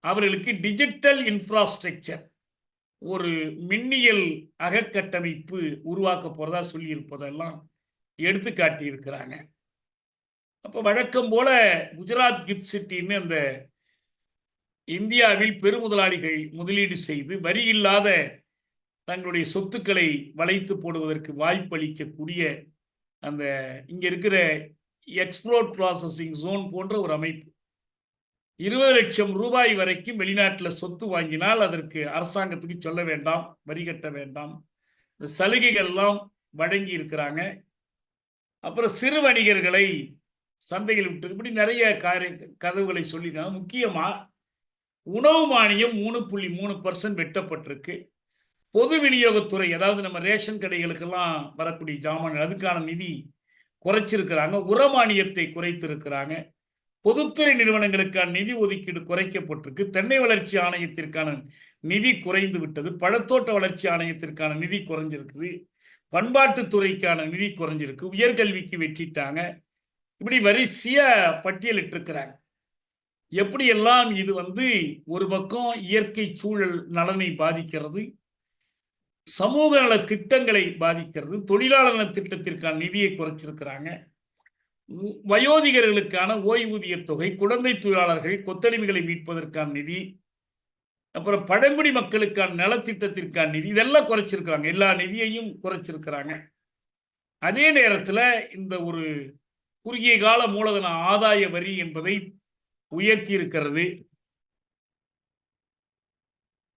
அவர்களுக்கு டிஜிட்டல் இன்ஃப்ராஸ்ட்ரக்சர் ஒரு மின்னியல் அகக்கட்டமைப்பு உருவாக்க போறதா சொல்லி இருப்பதெல்லாம் எடுத்து காட்டி இருக்கிறாங்க. அப்ப வழக்கம் போல குஜராத் கிஃப்ட் சிட்டின்னு அந்த இந்தியாவில் பெருமுதலாளிகள் முதலீடு செய்து வரி இல்லாத தங்களுடைய சொத்துக்களை வளைத்து போடுவதற்கு வாய்ப்பு அளிக்கக்கூடிய அந்த இங்க இருக்கிற எக்ஸ்போர்ட் ப்ராசஸிங் ஜோன் போன்ற ஒரு அமைப்பு, 20 லட்சம் ரூபாய் வரைக்கும் வெளிநாட்டில் சொத்து வாங்கினால் அதற்கு அரசாங்கத்துக்கு சொல்ல வேண்டாம், வரி கட்ட வேண்டாம், இந்த சலுகைகள் எல்லாம் வழங்கி இருக்கிறாங்க. அப்புறம் சிறு வணிகர்களை சந்தைகள் விட்டது, இப்படி நிறைய கதவுகளை சொல்லியிருக்காங்க. முக்கியமா உணவு மானியம் 3.3% வெட்டப்பட்டிருக்கு. பொது விநியோகத்துறை, அதாவது நம்ம ரேஷன் கடைகளுக்கெல்லாம் வரக்கூடிய ஜாமான், அதுக்கான நிதி குறைச்சிருக்கிறாங்க. உரமானியத்தை குறைத்திருக்கிறாங்க. பொதுத்துறை நிறுவனங்களுக்கான நிதி ஒதுக்கீடு குறைக்கப்பட்டிருக்கு. தென்னை வளர்ச்சி ஆணையத்திற்கான நிதி குறைந்து விட்டது. பழத்தோட்ட வளர்ச்சி ஆணையத்திற்கான நிதி குறைஞ்சிருக்குது. பண்பாட்டுத்துறைக்கான நிதி குறைஞ்சிருக்கு. உயர்கல்விக்கு வெட்டிட்டாங்க. இப்படி வரிசையா பட்டியலிட்டு இருக்கிறாங்க. எப்படியெல்லாம் இது ஒரு பக்கம் இயற்கை சூழல் நலனை பாதிக்கிறது, சமூக நல திட்டங்களை பாதிக்கிறது. தொழிலாளர் நல திட்டத்திற்கான நிதியை குறைச்சிருக்கிறாங்க. வயோதிகர்களுக்கான ஓய்வூதிய தொகை, குழந்தை தொழிலாளர்கள், கொத்தடிமைகளை மீட்பதற்கான நிதி, அப்புறம் பழங்குடி மக்களுக்கான நலத்திட்டத்திற்கான நிதி, இதெல்லாம் குறைச்சிருக்காங்க. எல்லா நிதியையும் குறைச்சிருக்கிறாங்க. அதே நேரத்தில் இந்த ஒரு குறுகிய கால மூலதன ஆதாய வரி என்பதை உயர்த்தி இருக்கிறது.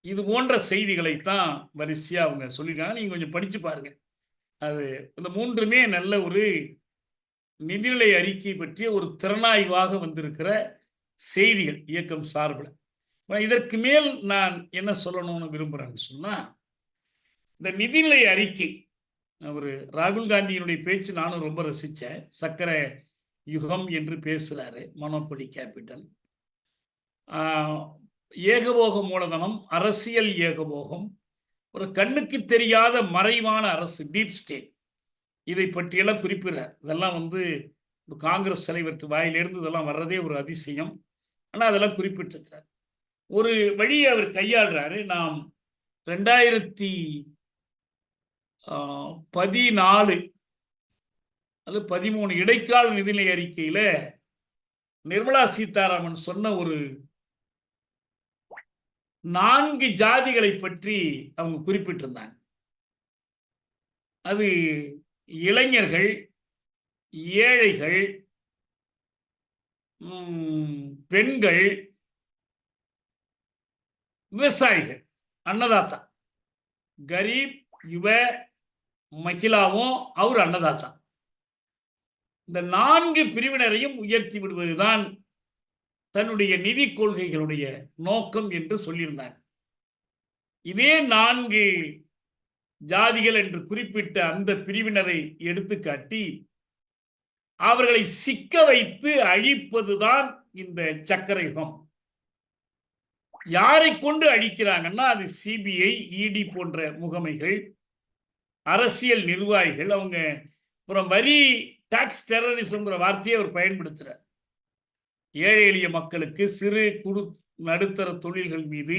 இது போன்ற செய்திகளைத்தான் வரிசையா அவங்க சொல்லியிருக்காங்க. நீங்க கொஞ்சம் படிச்சு பாருங்க. அது இந்த மூன்றுமே நல்ல ஒரு நிதிநிலை அறிக்கை பற்றிய ஒரு திறனாய்வாக வந்திருக்கிற செய்திகள் இயக்கம் சார்பில். இதற்கு மேல் நான் என்ன சொல்லணும்னு விரும்புகிறேன்னு சொன்னா, இந்த நிதிநிலை அறிக்கை, அவர் ராகுல் காந்தியினுடைய பேச்சு நானும் ரொம்ப ரசித்தேன். சக்கரை யுகம் என்று பேசுகிறாரு, மோனோபொலி கேபிட்டல், ஏகபோக மூலதனம், அரசியல் ஏகபோகம், ஒரு கண்ணுக்கு தெரியாத மறைவான அரசு, டீப் ஸ்டேட், இதை பற்றியெல்லாம் குறிப்பிடுறார். இதெல்லாம் ஒரு காங்கிரஸ் தலைவர் வாயிலிருந்து இதெல்லாம் வர்றதே ஒரு அதிசயம். ஆனால் அதெல்லாம் குறிப்பிட்டிருக்கிறார். ஒரு வழியை அவர் கையாளுறாரு. நாம் 2014 அல்லது 13 இடைக்கால நிதிநிலை அறிக்கையில நிர்மலா சீதாராமன் சொன்ன ஒரு 4 ஜாதிகளை பற்றி அவங்க குறிப்பிட்டிருந்தாங்க. அது இளைஞர்கள், ஏழைகள், பெண்கள், விவசாயிகள், அன்னதாத்தா. கரீப், யுவ, மகிழாவும் அவர் அன்னதாத்தா. இந்த 4 பிரிவினரையும் உயர்த்தி விடுவதுதான் தன்னுடைய நிதி கொள்கைகளுடைய நோக்கம் என்று சொல்லியிருந்தாங்க. இதே 4 ஜாதிகள் என்று குறிப்பிட்ட அந்த பிரிவினரை எடுத்துக்காட்டி அவர்களை சிக்க வைத்து அழிப்பதுதான் இந்த சக்கரை யுகம். யாரை கொண்டு அழிக்கிறாங்கன்னா, அது சிபிஐ, இடி போன்ற முகமைகள், அரசியல் நிர்வாகிகள். அவங்க அப்புறம் வரி, டாக்ஸ் டெரரிசம்ங்கிற வார்த்தையை அவர் பயன்படுத்துறார். ஏழை எளிய மக்களுக்கு, சிறு குறு நடுத்தர தொழில்கள் மீது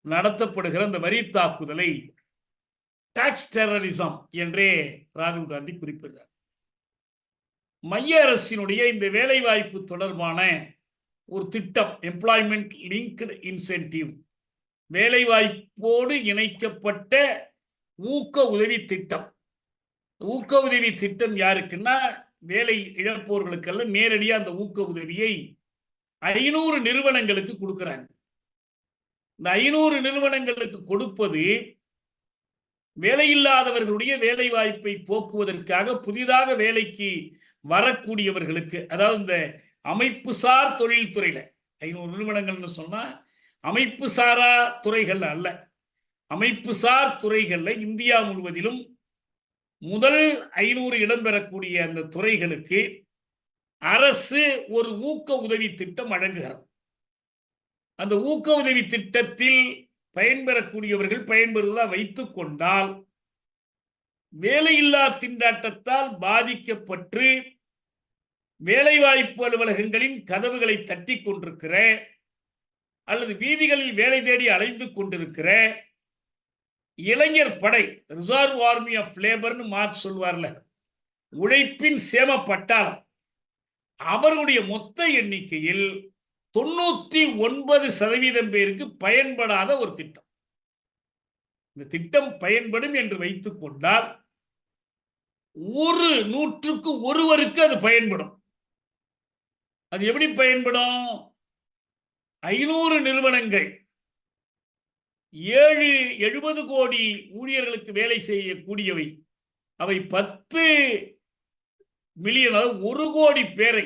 நடத்தப்படுகிற அந்த வரி தாக்குதலை டாக்ஸ் டெரரிசம் என்றே ராகுல் காந்தி குறிப்பிடுறார். மைய அரசினுடைய இந்த வேலைவாய்ப்பு தொடர்பான ஒரு திட்டம், எம்ப்ளாய்மெண்ட் லிங்க்டு இன்சென்டிவ், வேலைவாய்ப்போடு இணைக்கப்பட்ட ஊக்க உதவி திட்டம். ஊக்க உதவி திட்டம் யாருக்குன்னா, வேலை இழப்போர்களுக்கல்ல, நேரடியாக அந்த ஊக்க உதவியை 500 நிறுவனங்களுக்கு கொடுக்கிறாங்க. இந்த 500 நிறுவனங்களுக்கு கொடுப்பது வேலையில்லாதவர்களுடைய வேலை வாய்ப்பை போக்குவதற்காக புதிதாக வேலைக்கு வரக்கூடியவர்களுக்கு, அதாவது இந்த அமைப்பு சார் தொழில் துறையில 500 நிறுவனங்கள்னு சொன்னா அமைப்பு சாரா துறைகள் அல்ல, அமைப்பு சார் துறைகள்ல இந்தியா முழுவதிலும் முதல் 500 இடம் பெறக்கூடிய அந்த துறைகளுக்கு அரசு ஒரு ஊக்க உதவி திட்டம் வழங்குகிறது. அந்த ஊக்க உதவி திட்டத்தில் பயன்பெறக்கூடியவர்கள் பயன்பெறுவதா வைத்துக் கொண்டால், வேலையில்லா திண்டாட்டத்தால் பாதிக்கப்பட்டு வேலைவாய்ப்பு அலுவலகங்களின் கதவுகளை தட்டி கொண்டிருக்கிற அல்லது வீதிகளில் வேலை தேடி அலைந்து கொண்டிருக்கிற இளைஞர் படை, ரிசர்வ் ஆர்மி ஆஃப் லேபர்னு மார்ச் சொல்வார்ல, உழைப்பின் சேம பட்டாளம், அவர்களுடைய மொத்த எண்ணிக்கையில் 99% பேருக்கு பயன்படாத ஒரு திட்டம். இந்த திட்டம் பயன்படும் என்று வைத்துக் கொண்டால் 100க்கு ஒருவருக்கு அது பயன்படும். அது எப்படி பயன்படும்? 500 நிறுவனங்கள் 70 கோடி ஊழியர்களுக்கு வேலை செய்யக்கூடியவை. அவை 10 மில்லியன், அதாவது 1 கோடி பேரை,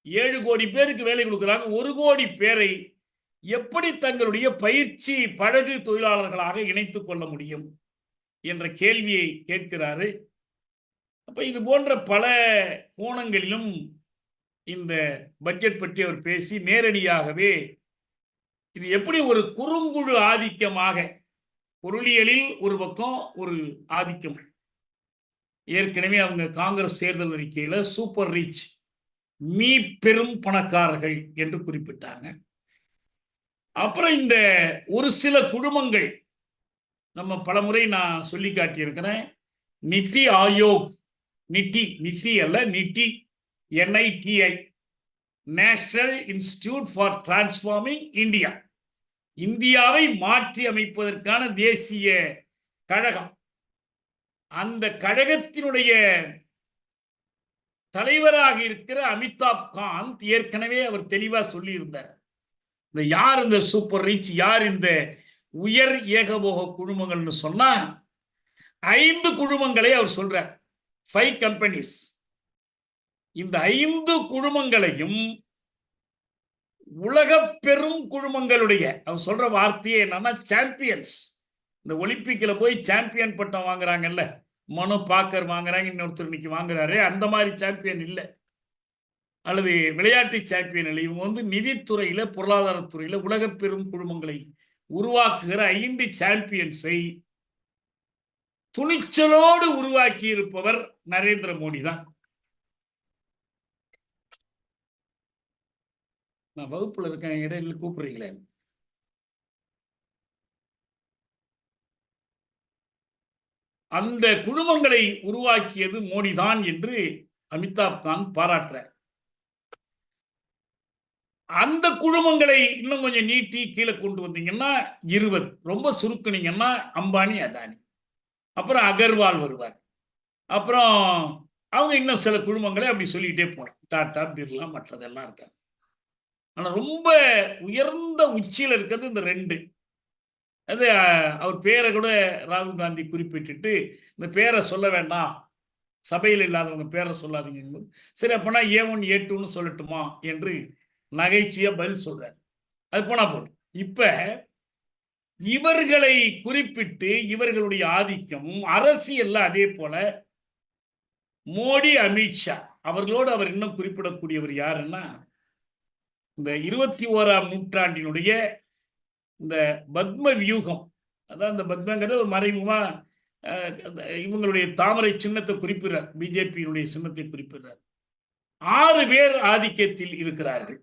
7 கோடி பேருக்கு வேலை கொடுக்கிறாங்க. 1 கோடி பேரை எப்படி தங்களுடைய பயிற்சி பழகு தொழிலாளர்களாக இணைத்துக் கொள்ள முடியும் என்ற கேள்வியை கேட்கிறாரு. அப்ப இது போன்ற பல கோணங்களிலும் இந்த பட்ஜெட் பற்றி அவர் பேசி நேரடியாகவே இது எப்படி ஒரு குறுங்குழு ஆதிக்கமாக, பொருளியலில் ஒரு பக்கம் ஒரு ஆதிக்கம், ஏற்கனவே அவங்க காங்கிரஸ் தேர்தல் அறிக்கையில சூப்பர் ரிச், மீ பெரும் பணக்காரர்கள் என்று குறிப்பிட்டாங்க. அப்புறம் இந்த ஒரு சில குழுமங்கள், நம்ம பலமுறை நான் சொல்லி காட்டியிருக்கிறேன், நிதி ஆயோக், நிதி அல்ல, நிதி, NITI, national institute for transforming India, இந்தியாவை மாற்றி அமைப்பதற்கான தேசிய கழகம். அந்த கழகத்தினுடைய தலைவராக இருக்கிற அமிதாப் காந்த் ஏற்கனவே அவர் தெளிவா சொல்லி இருந்தார், இந்த யார் இந்த சூப்பர் ரிச், யார் இந்த உயர் ஏகபோக குழுமங்கள்னு சொன்னா 5 குழுமங்களை அவர் சொல்றார், 5 கம்பெனிஸ். இந்த 5 குழுமங்களையும் உலக பெரும் குழுமங்களுடைய, அவர் சொல்ற வார்த்தையே என்னன்னா சாம்பியன்ஸ். இந்த ஒலிம்பிக்ல போய் சாம்பியன் பட்டம் வாங்குறாங்கல்ல, மனு பாக்கர் வாங்குறாங்க, இன்னொருத்தர் இன்னைக்கு வாங்குறாரு, அந்த மாதிரி சாம்பியன் இல்லை, அல்லது விளையாட்டு சாம்பியன் இல்லை. இவங்க வந்து நிதித்துறையில, பொருளாதாரத்துறையில உலக பெரும் குழுமங்களை உருவாக்குகிற 5 சாம்பியன்ஸை துணிச்சலோடு உருவாக்கி இருப்பவர் நரேந்திர மோடி தான். நான் வகுப்புல இருக்கேன், இடையில கூப்பிடுறீங்களே. அந்த குழுமங்களை உருவாக்கியது மோடி தான் என்று அமிதாப் காந்த் பாராட்டுறார். அந்த குழுமங்களை இன்னும் கொஞ்சம் நீட்டி கீழே கொண்டு வந்தீங்கன்னா 20, ரொம்ப சுருக்குனீங்கன்னா அம்பானி, அதானி, அப்புறம் அகர்வால் வருவார், அப்புறம் அவங்க இன்னும் சில குழுமங்களை அப்படி சொல்லிக்கிட்டே போகலாம், டாடா, பிர்லா, மற்றதெல்லாம் இருக்காங்க. ஆனா ரொம்ப உயர்ந்த உச்சியில் இருக்கிறது இந்த 2. அது அவர் பேரை கூட ராகுல் காந்தி குறிப்பிட்டுட்டு, இந்த பேரை சொல்ல வேண்டாம், சபையில் இல்லாதவங்க பேரை சொல்லாதீங்க, சரி அப்பனா A1 A2ன்னு சொல்லட்டுமா என்று நகைச்சுவையா பதில் சொல்றாரு. அது போனா போட்டு இப்ப இவர்களை குறிப்பிட்டு இவர்களுடைய ஆதிக்கம் அரசியல்ல அதே போல மோடி, அமித்ஷா அவர்களோடு அவர் இன்னும் குறிப்பிடக்கூடியவர் யாருன்னா, இந்த 21ஆம் நூற்றாண்டினுடைய இந்த பத்ம வியூகம், அதான் இந்த பத்மங்கிறது ஒரு மறைமுகமா இவங்களுடைய தாமரை சின்னத்தை குறிப்பிடுறார், பிஜேபியினுடைய சின்னத்தை குறிப்பிடுறார். 6 பேர் ஆதிக்கத்தில் இருக்கிறார்கள்.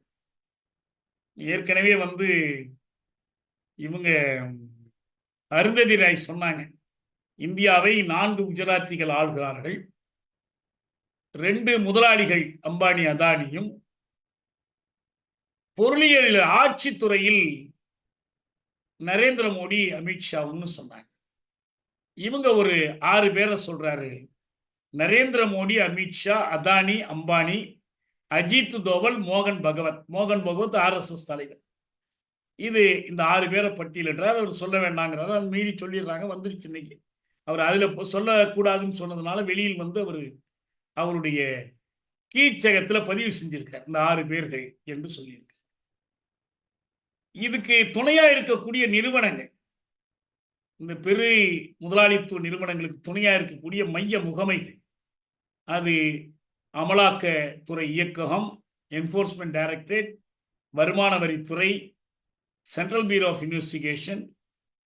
ஏற்கனவே வந்து இவங்க அருந்ததி ராய் சொன்னாங்க, இந்தியாவை 4 குஜராத்திகள் ஆள்கிறார்கள், 2 முதலாளிகள் அம்பானி, அதானியும், பொருளியல் ஆட்சித்துறையில் நரேந்திர மோடி, அமித்ஷாவுன்னு சொன்னாங்க. இவங்க ஒரு 6 பேரை சொல்றாரு, நரேந்திர மோடி, அமித்ஷா, அதானி, அம்பானி, அஜித் தோவல், மோகன் பகவத் RSS தலைவர். இது இந்த 6 பேரை பட்டியலிடுறார். அவர் சொல்ல வேண்டாங்கிறார், அது மீறி சொல்லிடுறாங்க, வந்துருச்சு இன்னைக்கு. அவர் அதுல சொல்லக்கூடாதுன்னு சொன்னதுனால வெளியில் வந்து அவருடைய கீச்சகத்துல பதிவு செஞ்சிருக்கார், இந்த 6 பேர்கள் என்று சொல்லியிருக்கார். இதுக்கு துணையா இருக்கக்கூடிய நிறுவனங்கள், இந்த பெரு முதலாளித்துவ நிறுவனங்களுக்கு துணையா இருக்கக்கூடிய மைய முகமைகள், அது அமலாக்கத்துறை இயக்ககம், என்ஃபோர்ஸ்மெண்ட் டைரக்டரேட், வருமான வரித்துறை, சென்ட்ரல் பியூரோ ஆஃப் இன்வெஸ்டிகேஷன்,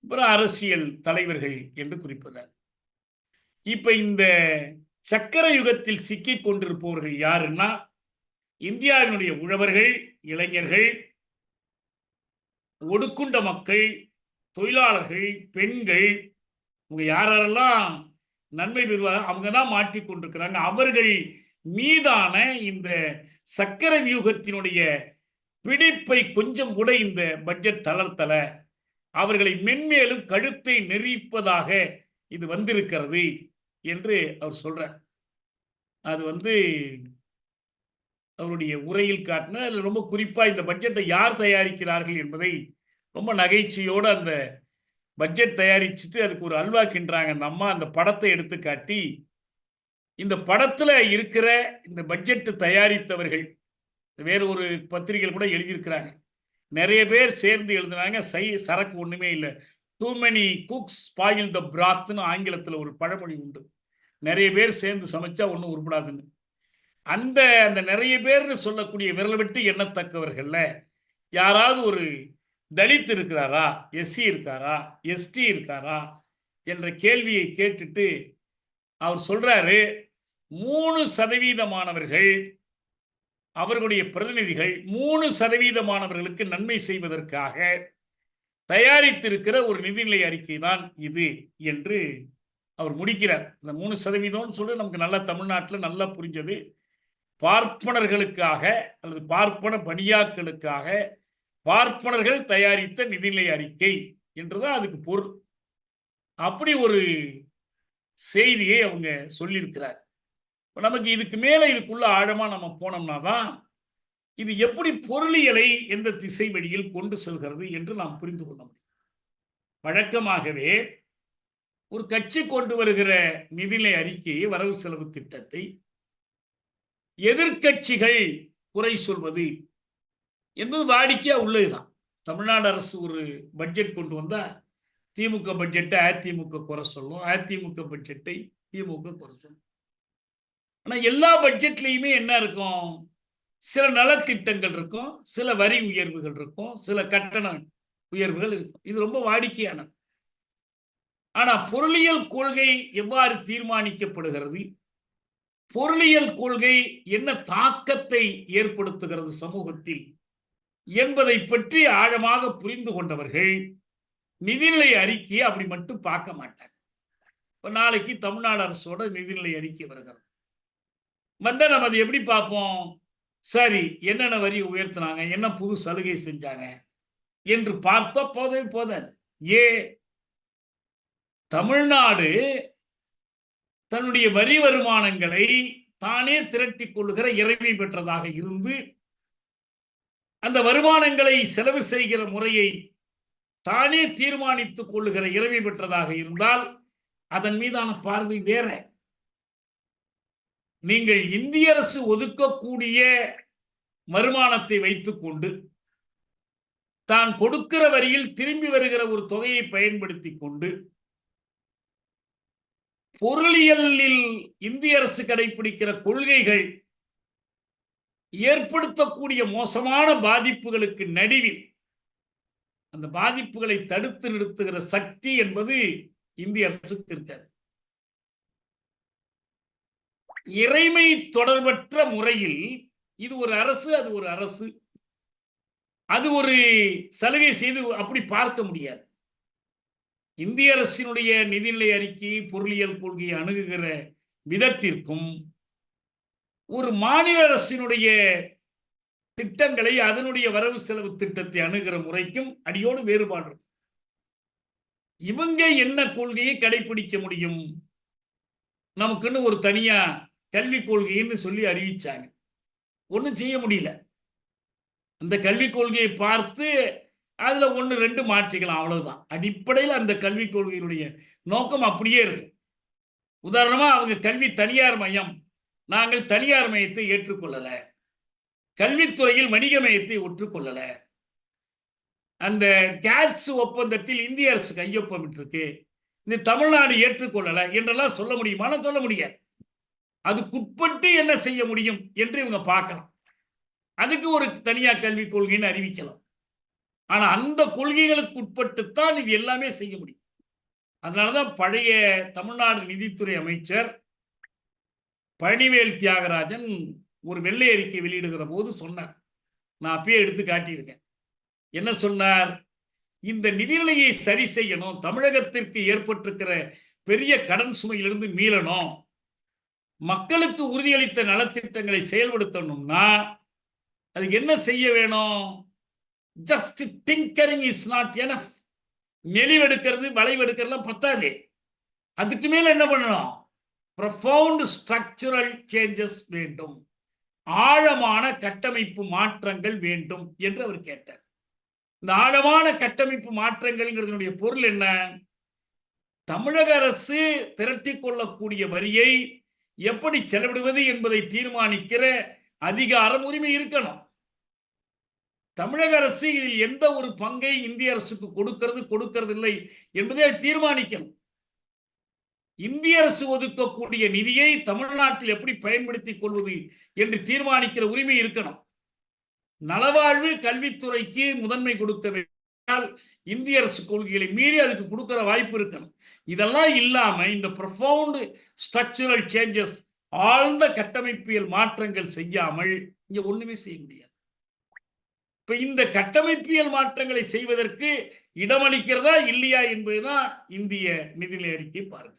அப்புறம் அரசியல் தலைவர்கள் என்று குறிப்பிடுறார். இப்ப இந்த சக்கர யுகத்தில் சிக்கிக் கொண்டிருப்பவர்கள் யாருன்னா, இந்தியாவினுடைய உழவர்கள், இளைஞர்கள், ஒடுக்குண்ட மக்கள், தொழிலாளர்கள், பெண்கள், இவங்க யாரெல்லாம் நன்மை பெறுவாங்க அவங்க தான் மாட்டிக்கொண்டிருக்கிறாங்க. அவர்கள் மீதான இந்த சக்கர வியூகத்தினுடைய பிடிப்பை கொஞ்சம் கூட இந்த பட்ஜெட் தளர்த்தல, அவர்களை மென்மேலும் கழுத்தை நெறிப்பதாக இது வந்திருக்கிறது என்று அவர் சொல்றார். அது வந்து அவருடைய உரையில் காட்டின, அதில் ரொம்ப குறிப்பா இந்த பட்ஜெட்டை யார் தயாரிக்கிறார்கள் என்பதை ரொம்ப நகைச்சுவையோடு அந்த பட்ஜெட் தயாரிச்சுட்டு அதுக்கு ஒரு அல்வா கிண்டுறாங்க அந்த அம்மா. அந்த படத்தை எடுத்து காட்டி, இந்த படத்துல இருக்கிற இந்த பட்ஜெட் தயாரித்தவர்கள் வேற ஒரு பத்திரிகைகள் கூட எழுதியிருக்கிறாங்க. நிறைய பேர் சேர்ந்து எழுதுனாங்க. சரக்கு ஒண்ணுமே இல்லை. Too many cooks spoil the பிராத்னு ஆங்கிலத்தில் ஒரு பழமொழி உண்டு. நிறைய பேர் சேர்ந்து சமைச்சா ஒன்றும் உருப்படாதுன்னு. அந்த அந்த நிறைய பேர்னு சொல்லக்கூடிய விரல் விட்டு எண்ணத்தக்கவர்கள்ல யாராவது ஒரு தலித் இருக்கிறாரா, எஸ்சி இருக்காரா, எஸ்டி இருக்காரா என்ற கேள்வியை கேட்டுட்டு அவர் சொல்றாரு, 3% அவர்களுடைய பிரதிநிதிகள் 3% நன்மை செய்வதற்காக தயாரித்திருக்கிற ஒரு நிதிநிலை அறிக்கை தான் இது என்று அவர் முடிக்கிறார். இந்த 3% சொல்லி நமக்கு நல்ல தமிழ்நாட்டில் நல்லா புரிஞ்சது. பார்ப்பனர்களுக்காக அல்லது பார்ப்பன பணியாக்களுக்காக பார்ப்பனர்கள் தயாரித்த நிதிநிலை அறிக்கை என்றுதான் அதுக்கு பொருள். அப்படி ஒரு செய்தியை அவங்க சொல்லியிருக்கிறார். நமக்கு இதுக்கு மேல இதுக்குள்ள ஆழமா நம்ம போனோம்னா தான் இது எப்படி பொருளியலை எந்த திசை வழியில் கொண்டு செல்கிறது என்று நாம் புரிந்து கொள்ள முடியும். வழக்கமாகவே ஒரு கட்சி கொண்டு வருகிற நிதிநிலை அறிக்கையை, வரவு செலவு திட்டத்தை எதிர்கட்சிகள் குறை சொல்வது என்பது வாடிக்கையா உள்ளதுதான். தமிழ்நாடு அரசு ஒரு பட்ஜெட் கொண்டு வந்தா திமுக பட்ஜெட்டை அதிமுக குறை சொல்லும், அதிமுக பட்ஜெட்டை திமுக குறை சொல்லும். ஆனா எல்லா பட்ஜெட்லயுமே என்ன இருக்கும்? சில நலத்திட்டங்கள் இருக்கும், சில வரி உயர்வுகள் இருக்கும், சில கட்டண உயர்வுகள் இருக்கும். இது ரொம்ப வாடிக்கையானது. ஆனா பொருளியல் கொள்கை எவ்வாறு தீர்மானிக்கப்படுகிறது, பொருளியல் கொள்கை என்ன தாக்கத்தை ஏற்படுத்துகிறது சமூகத்தில் என்பதை பற்றி ஆழமாக புரிந்து கொண்டவர்கள் நிதிநிலை அறிக்கையை அப்படி மட்டும் பார்க்க மாட்டாங்க. இப்ப நாளைக்கு தமிழ்நாடு அரசோட நிதிநிலை அறிக்கை வருகிறது. வந்தா நம்ம அதை எப்படி பார்ப்போம்? சரி, என்னென்ன வரி உயர்த்தினாங்க, என்ன புது சலுகை செஞ்சாங்க என்று பார்த்தா போதவே போதாது. தமிழ்நாடு தன்னுடைய வரி வருமானங்களை தானே திரட்டிக் கொள்ளுகிற இறைமை பெற்றதாக இருந்து அந்த வருமானங்களை செலவு செய்கிற முறையை தானே தீர்மானித்துக் கொள்ளுகிற இறைமை பெற்றதாக இருந்தால் அதன் மீதான பார்வை வேற. நீங்கள் இந்திய அரசு ஒதுக்கக்கூடிய வருமானத்தை வைத்துக் கொண்டு தான் கொடுக்கிற வரியில் திரும்பி வருகிற ஒரு தொகையை பயன்படுத்தி கொண்டு பொருளியலில் இந்திய அரசு கடைபிடிக்கிற கொள்கைகள் ஏற்படுத்தக்கூடிய மோசமான பாதிப்புகளுக்கு நடுவில் அந்த பாதிப்புகளை தடுத்து நிறுத்துகிற சக்தி என்பது இந்திய அரசுக்கு இருக்காது. இறைமை தொடர்பற்ற முறையில் இது ஒரு அரசு, அது ஒரு அரசு, அது ஒரு சலுகை செய்து அப்படி பார்க்க முடியாது. இந்திய அரசினுடைய நிதிநிலை அறிக்கை, பொருளியல் கொள்கையை அணுகுகிற விதத்திற்கும் ஒரு மாநில அரசினுடைய திட்டங்களை, அதனுடைய வரவு செலவு திட்டத்தை அணுகிற முறைக்கும் அடியோடு வேறுபாடு. இவங்க என்ன கொள்கையை கடைபிடிக்க முடியும்? நமக்குன்னு ஒரு தனியா கல்விக் கொள்கைன்னு சொல்லி அறிவிச்சாங்க. ஒன்றும் செய்ய முடியல. அந்த கல்விக் கொள்கையை பார்த்து அதுல 1-2 மாற்றிக்கலாம், அவ்வளவுதான். அடிப்படையில் அந்த கல்விக் கொள்கையினுடைய நோக்கம் அப்படியே இருக்கு. உதாரணமா அவங்க கல்வி தனியார் மயம், நாங்கள் தனியார் மயத்தை ஏற்றுக்கொள்ளல, கல்வித்துறையில் வணிக மயத்தை ஒற்றுக்கொள்ளல, அந்த கேட்ஸ் ஒப்பந்தத்தில் இந்திய அரசு கையொப்பமிட்டிருக்கு, இந்த தமிழ்நாடு ஏற்றுக்கொள்ளல என்றெல்லாம் சொல்ல முடியுமான்னு சொல்ல முடியாது. அதுக்குட்பட்டு என்ன செய்ய முடியும் என்று இவங்க பார்க்கலாம். அதுக்கு ஒரு தனியார் கல்விக் கொள்கைன்னு அறிவிக்கலாம். ஆனா அந்த கொள்கைகளுக்கு உட்பட்டுத்தான் இது எல்லாமே செய்ய முடியும். அதனாலதான் பழைய தமிழ்நாடு நிதித்துறை அமைச்சர் பழனிவேல் தியாகராஜன் ஒரு வெள்ளை அறிக்கை வெளியிடுகிற போது சொன்னார். நான் அப்பயே எடுத்து காட்டியிருக்கேன். என்ன சொன்னார்? இந்த நிதிநிலையை சரி செய்யணும், தமிழகத்திற்கு ஏற்பட்டிருக்கிற பெரிய கடன் சுமையிலிருந்து மீளணும், மக்களுக்கு உறுதியளித்த நலத்திட்டங்களை செயல்படுத்தணும்னா அதுக்கு என்ன செய்ய வேணும்? Just tinkering is not enough. நெளிவெடுக்கிறது, வளைவெடுக்கிறதுலாம் பத்தாது. அதுக்கு மேல என்ன பண்ணணும்? profound structural changes வேண்டும், ஆழமான கட்டமைப்பு மாற்றங்கள் வேண்டும் என்று அவர் கேட்டார். இந்த ஆழமான கட்டமைப்பு மாற்றங்கள்ங்கிறதுடைய பொருள் என்ன? தமிழக அரசு திரட்டிக் கொள்ளக்கூடிய வரியை எப்படி செலவிடுவது என்பதை தீர்மானிக்கிற அதிகாரம், உரிமை இருக்கணும். தமிழக அரசு இதில் எந்த ஒரு பங்கை இந்திய அரசுக்கு கொடுக்கிறது இல்லை என்பதை தீர்மானிக்கணும். இந்திய அரசு ஒதுக்கக்கூடிய நிதியை தமிழ்நாட்டில் எப்படி பயன்படுத்திக் கொள்வது என்று தீர்மானிக்கிற உரிமை இருக்கணும். நலவாழ்வு கல்வித்துறைக்கு முதன்மை கொடுக்க வேண்டியால் இந்திய அரசு கொள்கைகளை மீறி அதுக்கு கொடுக்கிற வாய்ப்பு இருக்கணும். இதெல்லாம் இல்லாம இந்த ப்ரொஃபவுண்ட் ஸ்ட்ரக்சரல் சேஞ்சஸ், ஆழ்ந்த கட்டமைப்பியல் மாற்றங்கள் செய்யாமல் இங்க ஒண்ணுமே செய்ய முடியாது. இப்ப இந்த கட்டமைப்பியல் மாற்றங்களை செய்வதற்கு இடமளிக்கிறதா இல்லையா என்பதுதான் இந்திய நிதிநிலை அறிக்கை. பாருங்க,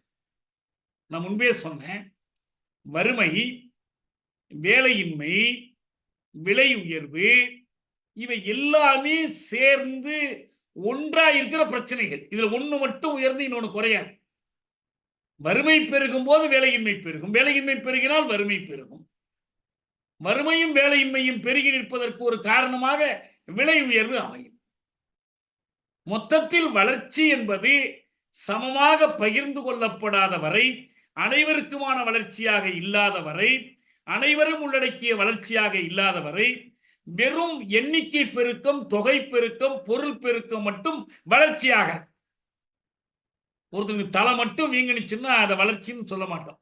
நான் முன்பே சொன்னேன், வறுமை, வேலையின்மை, விலை உயர்வு, இவை எல்லாமே சேர்ந்து ஒன்றா இருக்கிற பிரச்சனைகள். இதுல ஒண்ணு மட்டும் உயர்ந்து இன்னொன்னு குறையாது. வறுமை பெருகும் போது வேலையின்மை பெருகும், வேலையின்மை பெருகினால் வறுமை பெருகும். வறுமையும் வேலையின்மையும் பெருகி நிற்பதற்கு ஒரு காரணமாக விலை உயர்வு அமையும். மொத்தத்தில் வளர்ச்சி என்பது சமமாக பகிர்ந்து கொள்ளப்படாத வரை, அனைவருக்குமான வளர்ச்சியாக இல்லாத வரை, அனைவரும் உள்ளடக்கிய வளர்ச்சியாக இல்லாத வரை, வெறும் எண்ணிக்கை பெருக்கம், தொகை பெருக்கம், பொருள் பெருக்கம் மட்டும் வளர்ச்சியாக. ஒருத்தருக்கு தலை மட்டும் வீங்கினுச்சுன்னா அதை வளர்ச்சின்னு சொல்ல மாட்டோம்.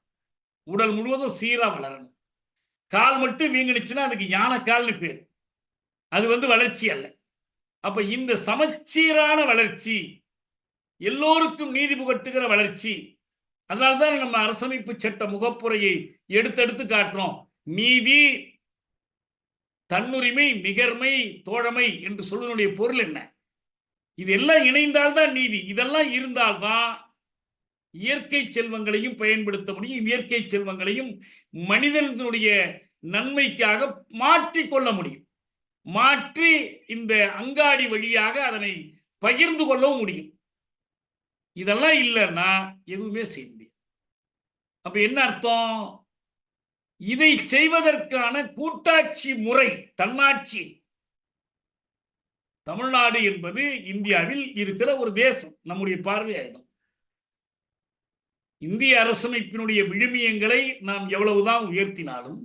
உடல் முழுவதும் சீரா வளரணும். கால் மட்டும் வீங்கினுச்சுன்னா அதுக்கு யானைக்கால்னு பேர். அது வளர்ச்சி அல்ல. அப்ப இந்த சமச்சீரான வளர்ச்சி, எல்லோருக்கும் நீதி புகட்டுகிற வளர்ச்சி. அதனால்தான் நம்ம அரசமைப்பு சட்ட முகப்புரையை எடுத்தெடுத்து காட்டுறோம். நீதி, தன்னுரிமை, நிகர்மை, தோழமை என்று சொல்வதனுடைய பொருள் என்ன? இதெல்லாம் இணைந்தால்தான் நீதி. இதெல்லாம் இருந்தால்தான் இயற்கை செல்வங்களையும் பயன்படுத்த முடியும். இயற்கை செல்வங்களையும் மனிதனுடைய நன்மைக்காக மாற்றிக்கொள்ள முடியும். மாற்றி இந்த அங்காடி வழியாக அதனை பகிர்ந்து கொள்ளவும் முடியும். இதெல்லாம் இல்லைன்னா எதுவுமே செய்ய முடியாது. அப்ப என்ன அர்த்தம்? இதை செய்வதற்கான கூட்டாட்சி முறை, தன்னாட்சி. தமிழ்நாடு என்பது இந்தியாவில் இருக்கிற ஒரு தேசம். நம்முடைய பார்வையாகும். இந்திய அரசமைப்பினுடைய விழுமியங்களை நாம் எவ்வளவுதான் உயர்த்தினாலும்,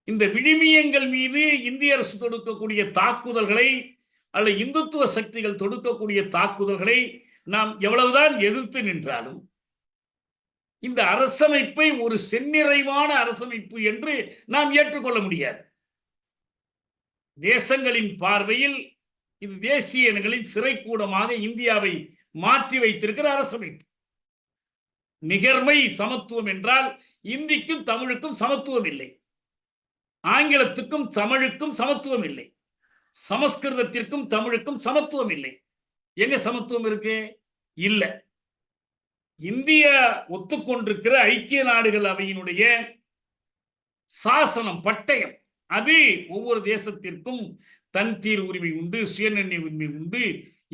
இந்த விழுமியங்கள் மீது இந்திய அரசு தொடுக்கக்கூடிய தாக்குதல்களை, அல்ல இந்துத்துவ சக்திகள் தொடுக்கக்கூடிய தாக்குதல்களை நாம் எவ்வளவுதான் எதிர்த்து நின்றாலும், இந்த அரசமைப்பை ஒரு செந்நிறைவான அரசமைப்பு என்று நாம் ஏற்றுக்கொள்ள முடியாது. தேசங்களின் பார்வையில் இது தேசிய இனங்களின் சிறைக்கூடமாக இந்தியாவை மாற்றி வைத்திருக்கிற அரசமைப்பு. நிகர்மை, சமத்துவம் என்றால் இந்திக்கும் தமிழுக்கும் சமத்துவம் இல்லை, ஆங்கிலத்துக்கும் தமிழுக்கும் சமத்துவம் இல்லை, சமஸ்கிருதத்திற்கும் தமிழுக்கும் சமத்துவம் இல்லை. எங்க சமத்துவம் இருக்கு? இல்ல. இந்திய ஒத்துக்கொண்டிருக்கிற ஐக்கிய நாடுகள் அவையினுடைய சாசனம், பட்டயம், அது ஒவ்வொரு தேசத்திற்கும் தன் தீர் உரிமை உண்டு, சுயநிர்ணய உரிமை உண்டு,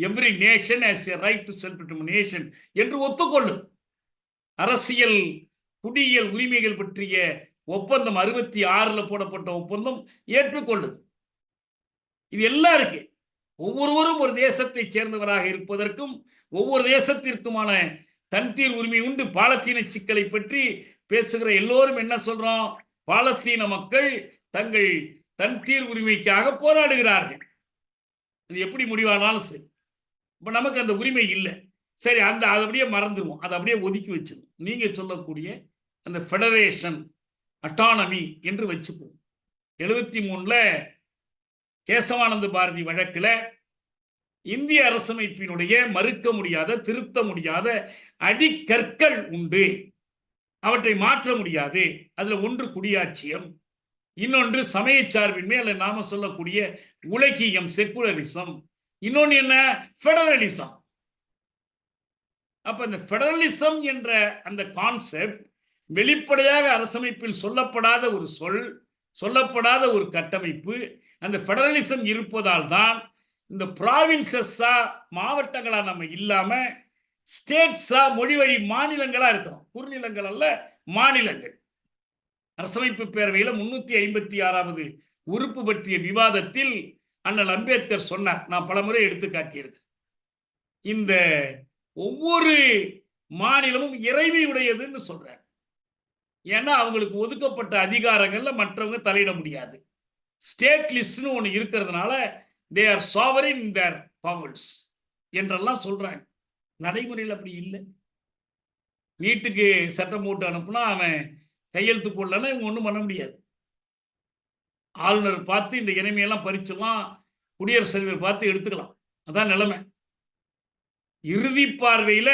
every nation has a right to self determination என்று ஒத்துக்கொள்ளும். அரசியல் குடியியல் உரிமைகள் பற்றிய ஒப்பந்தம் 66ல் போடப்பட்ட ஒப்பந்தம் ஏற்றுக்கொள்ளுது. இது எல்லாம் இருக்கு. ஒவ்வொருவரும் ஒரு தேசத்தை சேர்ந்தவராக இருப்பதற்கும் ஒவ்வொரு தேசத்திற்குமான தன்தீர் உரிமை உண்டு. பாலத்தீன சிக்கலை பற்றி பேசுகிற எல்லோரும் என்ன சொல்றோம்? பாலத்தீன மக்கள் தங்கள் தன்தீர் உரிமைக்காக போராடுகிறார்கள். அது எப்படி முடிவானாலும் சரி. இப்ப நமக்கு அந்த உரிமை இல்லை. சரி, அதை அப்படியே மறந்துடுவோம், அதை அப்படியே ஒதுக்கி வச்சிருவோம். நீங்க சொல்லக்கூடிய அந்த ஃபெடரேஷன், அட்டானமி என்று வச்சுக்குவோம். 73ல் கேசவானந்த பாரதி வழக்கில் இந்திய அரசமைப்பினுடைய மறுக்க முடியாத, திருத்த முடியாத அடிக்கற்கள் உண்டு, அவற்றை மாற்ற முடியாது. அதுல ஒன்று குடியாட்சியம், இன்னொன்று சமயச்சார்பின்மை, அல்ல நாம சொல்லக்கூடிய உலகியம், செக்குலரிசம், இன்னொன்று என்ன? ஃபெடரலிசம். அப்ப இந்த ஃபெடரலிசம் என்ற அந்த கான்செப்ட் வெளிப்படையாக அரசமைப்பில் சொல்லப்படாத ஒரு சொல், சொல்லப்படாத ஒரு கட்டமைப்பு. அந்த ஃபெடரலிசம் இருப்பதால் தான் இந்த ப்ராவின்சஸா, மாவட்டங்களா நம்ம இல்லாம ஸ்டேட்ஸா, மொழி வழி மாநிலங்களா இருக்கிறோம். குறுநிலங்கள் அல்ல, மாநிலங்கள். அரசமைப்பு பேரவையில் 356வது உறுப்பு பற்றிய விவாதத்தில் அண்ணல் அம்பேத்கர் சொன்னார். நான் பலமுறை எடுத்து காட்டியிருக்கேன். இந்த ஒவ்வொரு மாநிலமும் இறைமை உடையதுன்னு சொல்றார். ஏன்னா அவங்களுக்கு ஒதுக்கப்பட்ட அதிகாரங்கள்ல மற்றவங்க தலையிட முடியாது. ஸ்டேட் லிஸ்ட்னு ஒன்று இருக்கிறதுனால they are sovereign in their powers என்றெல்லாம் சொல்றாங்க. நடைமுறையில் அப்படி இல்லை. நீட்டுக்கு சட்டம் போட்டு அனுப்புனா அவன் கையெழுத்து போடலன்னா இவங்க ஒன்றும் பண்ண முடியாது. ஆளுநர் பார்த்து இந்த இறைமையெல்லாம் பறிச்செல்லாம் குடியரசுத் தலைவர் பார்த்து எடுத்துக்கலாம். அதான் நிலைமை. இறுதி பார்வையில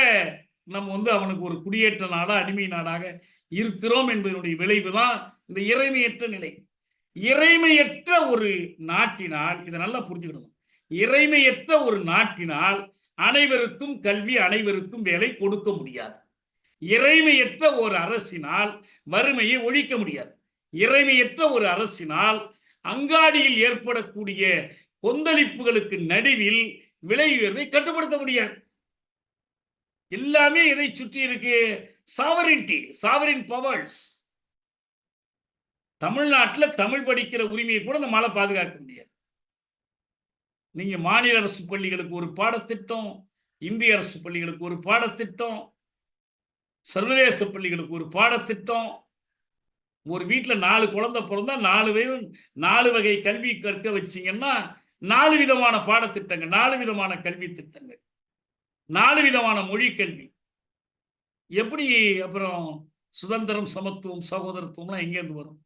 நம்ம அவனுக்கு ஒரு குடியேற்ற நாடா அடிமை நாடாக இருக்கிறோம் என்பதனுடைய விளைவு தான் இந்த இறைமையற்ற நிலை. இறைமையற்ற ஒரு நாட்டினால் இதை நல்லா புரிஞ்சுக்கணும். இறைமையற்ற ஒரு நாட்டினால் அனைவருக்கும் கல்வி, அனைவருக்கும் வேலை கொடுக்க முடியாது. இறைமையற்ற ஒரு அரசினால் வறுமையை ஒழிக்க முடியாது. இறைமையற்ற ஒரு அரசினால் அங்காடியில் ஏற்படக்கூடிய கொந்தளிப்புகளுக்கு நடுவில் விலை உயர்வை கட்டுப்படுத்த முடியாது. எல்லாமே இதை சுற்றி இருக்கு. சாவரின்டி, சாவரின் பவர்ஸ். தமிழ்நாட்டில் தமிழ் படிக்கிற உரிமையை கூட நம்மளால பாதுகாக்க முடியாது. நீங்க மாநில அரசு பள்ளிகளுக்கு ஒரு பாடத்திட்டம், இந்திய அரசு பள்ளிகளுக்கு ஒரு பாடத்திட்டம், சர்வதேச பள்ளிகளுக்கு ஒரு பாடத்திட்டம். ஒரு வீட்டில் 4 குழந்தை பிறந்தா 4 பேரும் 4 வகை கல்வி கற்க வச்சீங்கன்னா 4 விதமான பாடத்திட்டங்கள், 4 விதமான கல்வி திட்டங்கள், 4 விதமான மொழி கல்வி. எப்படி அப்புறம் சுதந்திரம், சமத்துவம், சகோதரத்துவம்லாம் எங்கேருந்து வரும்?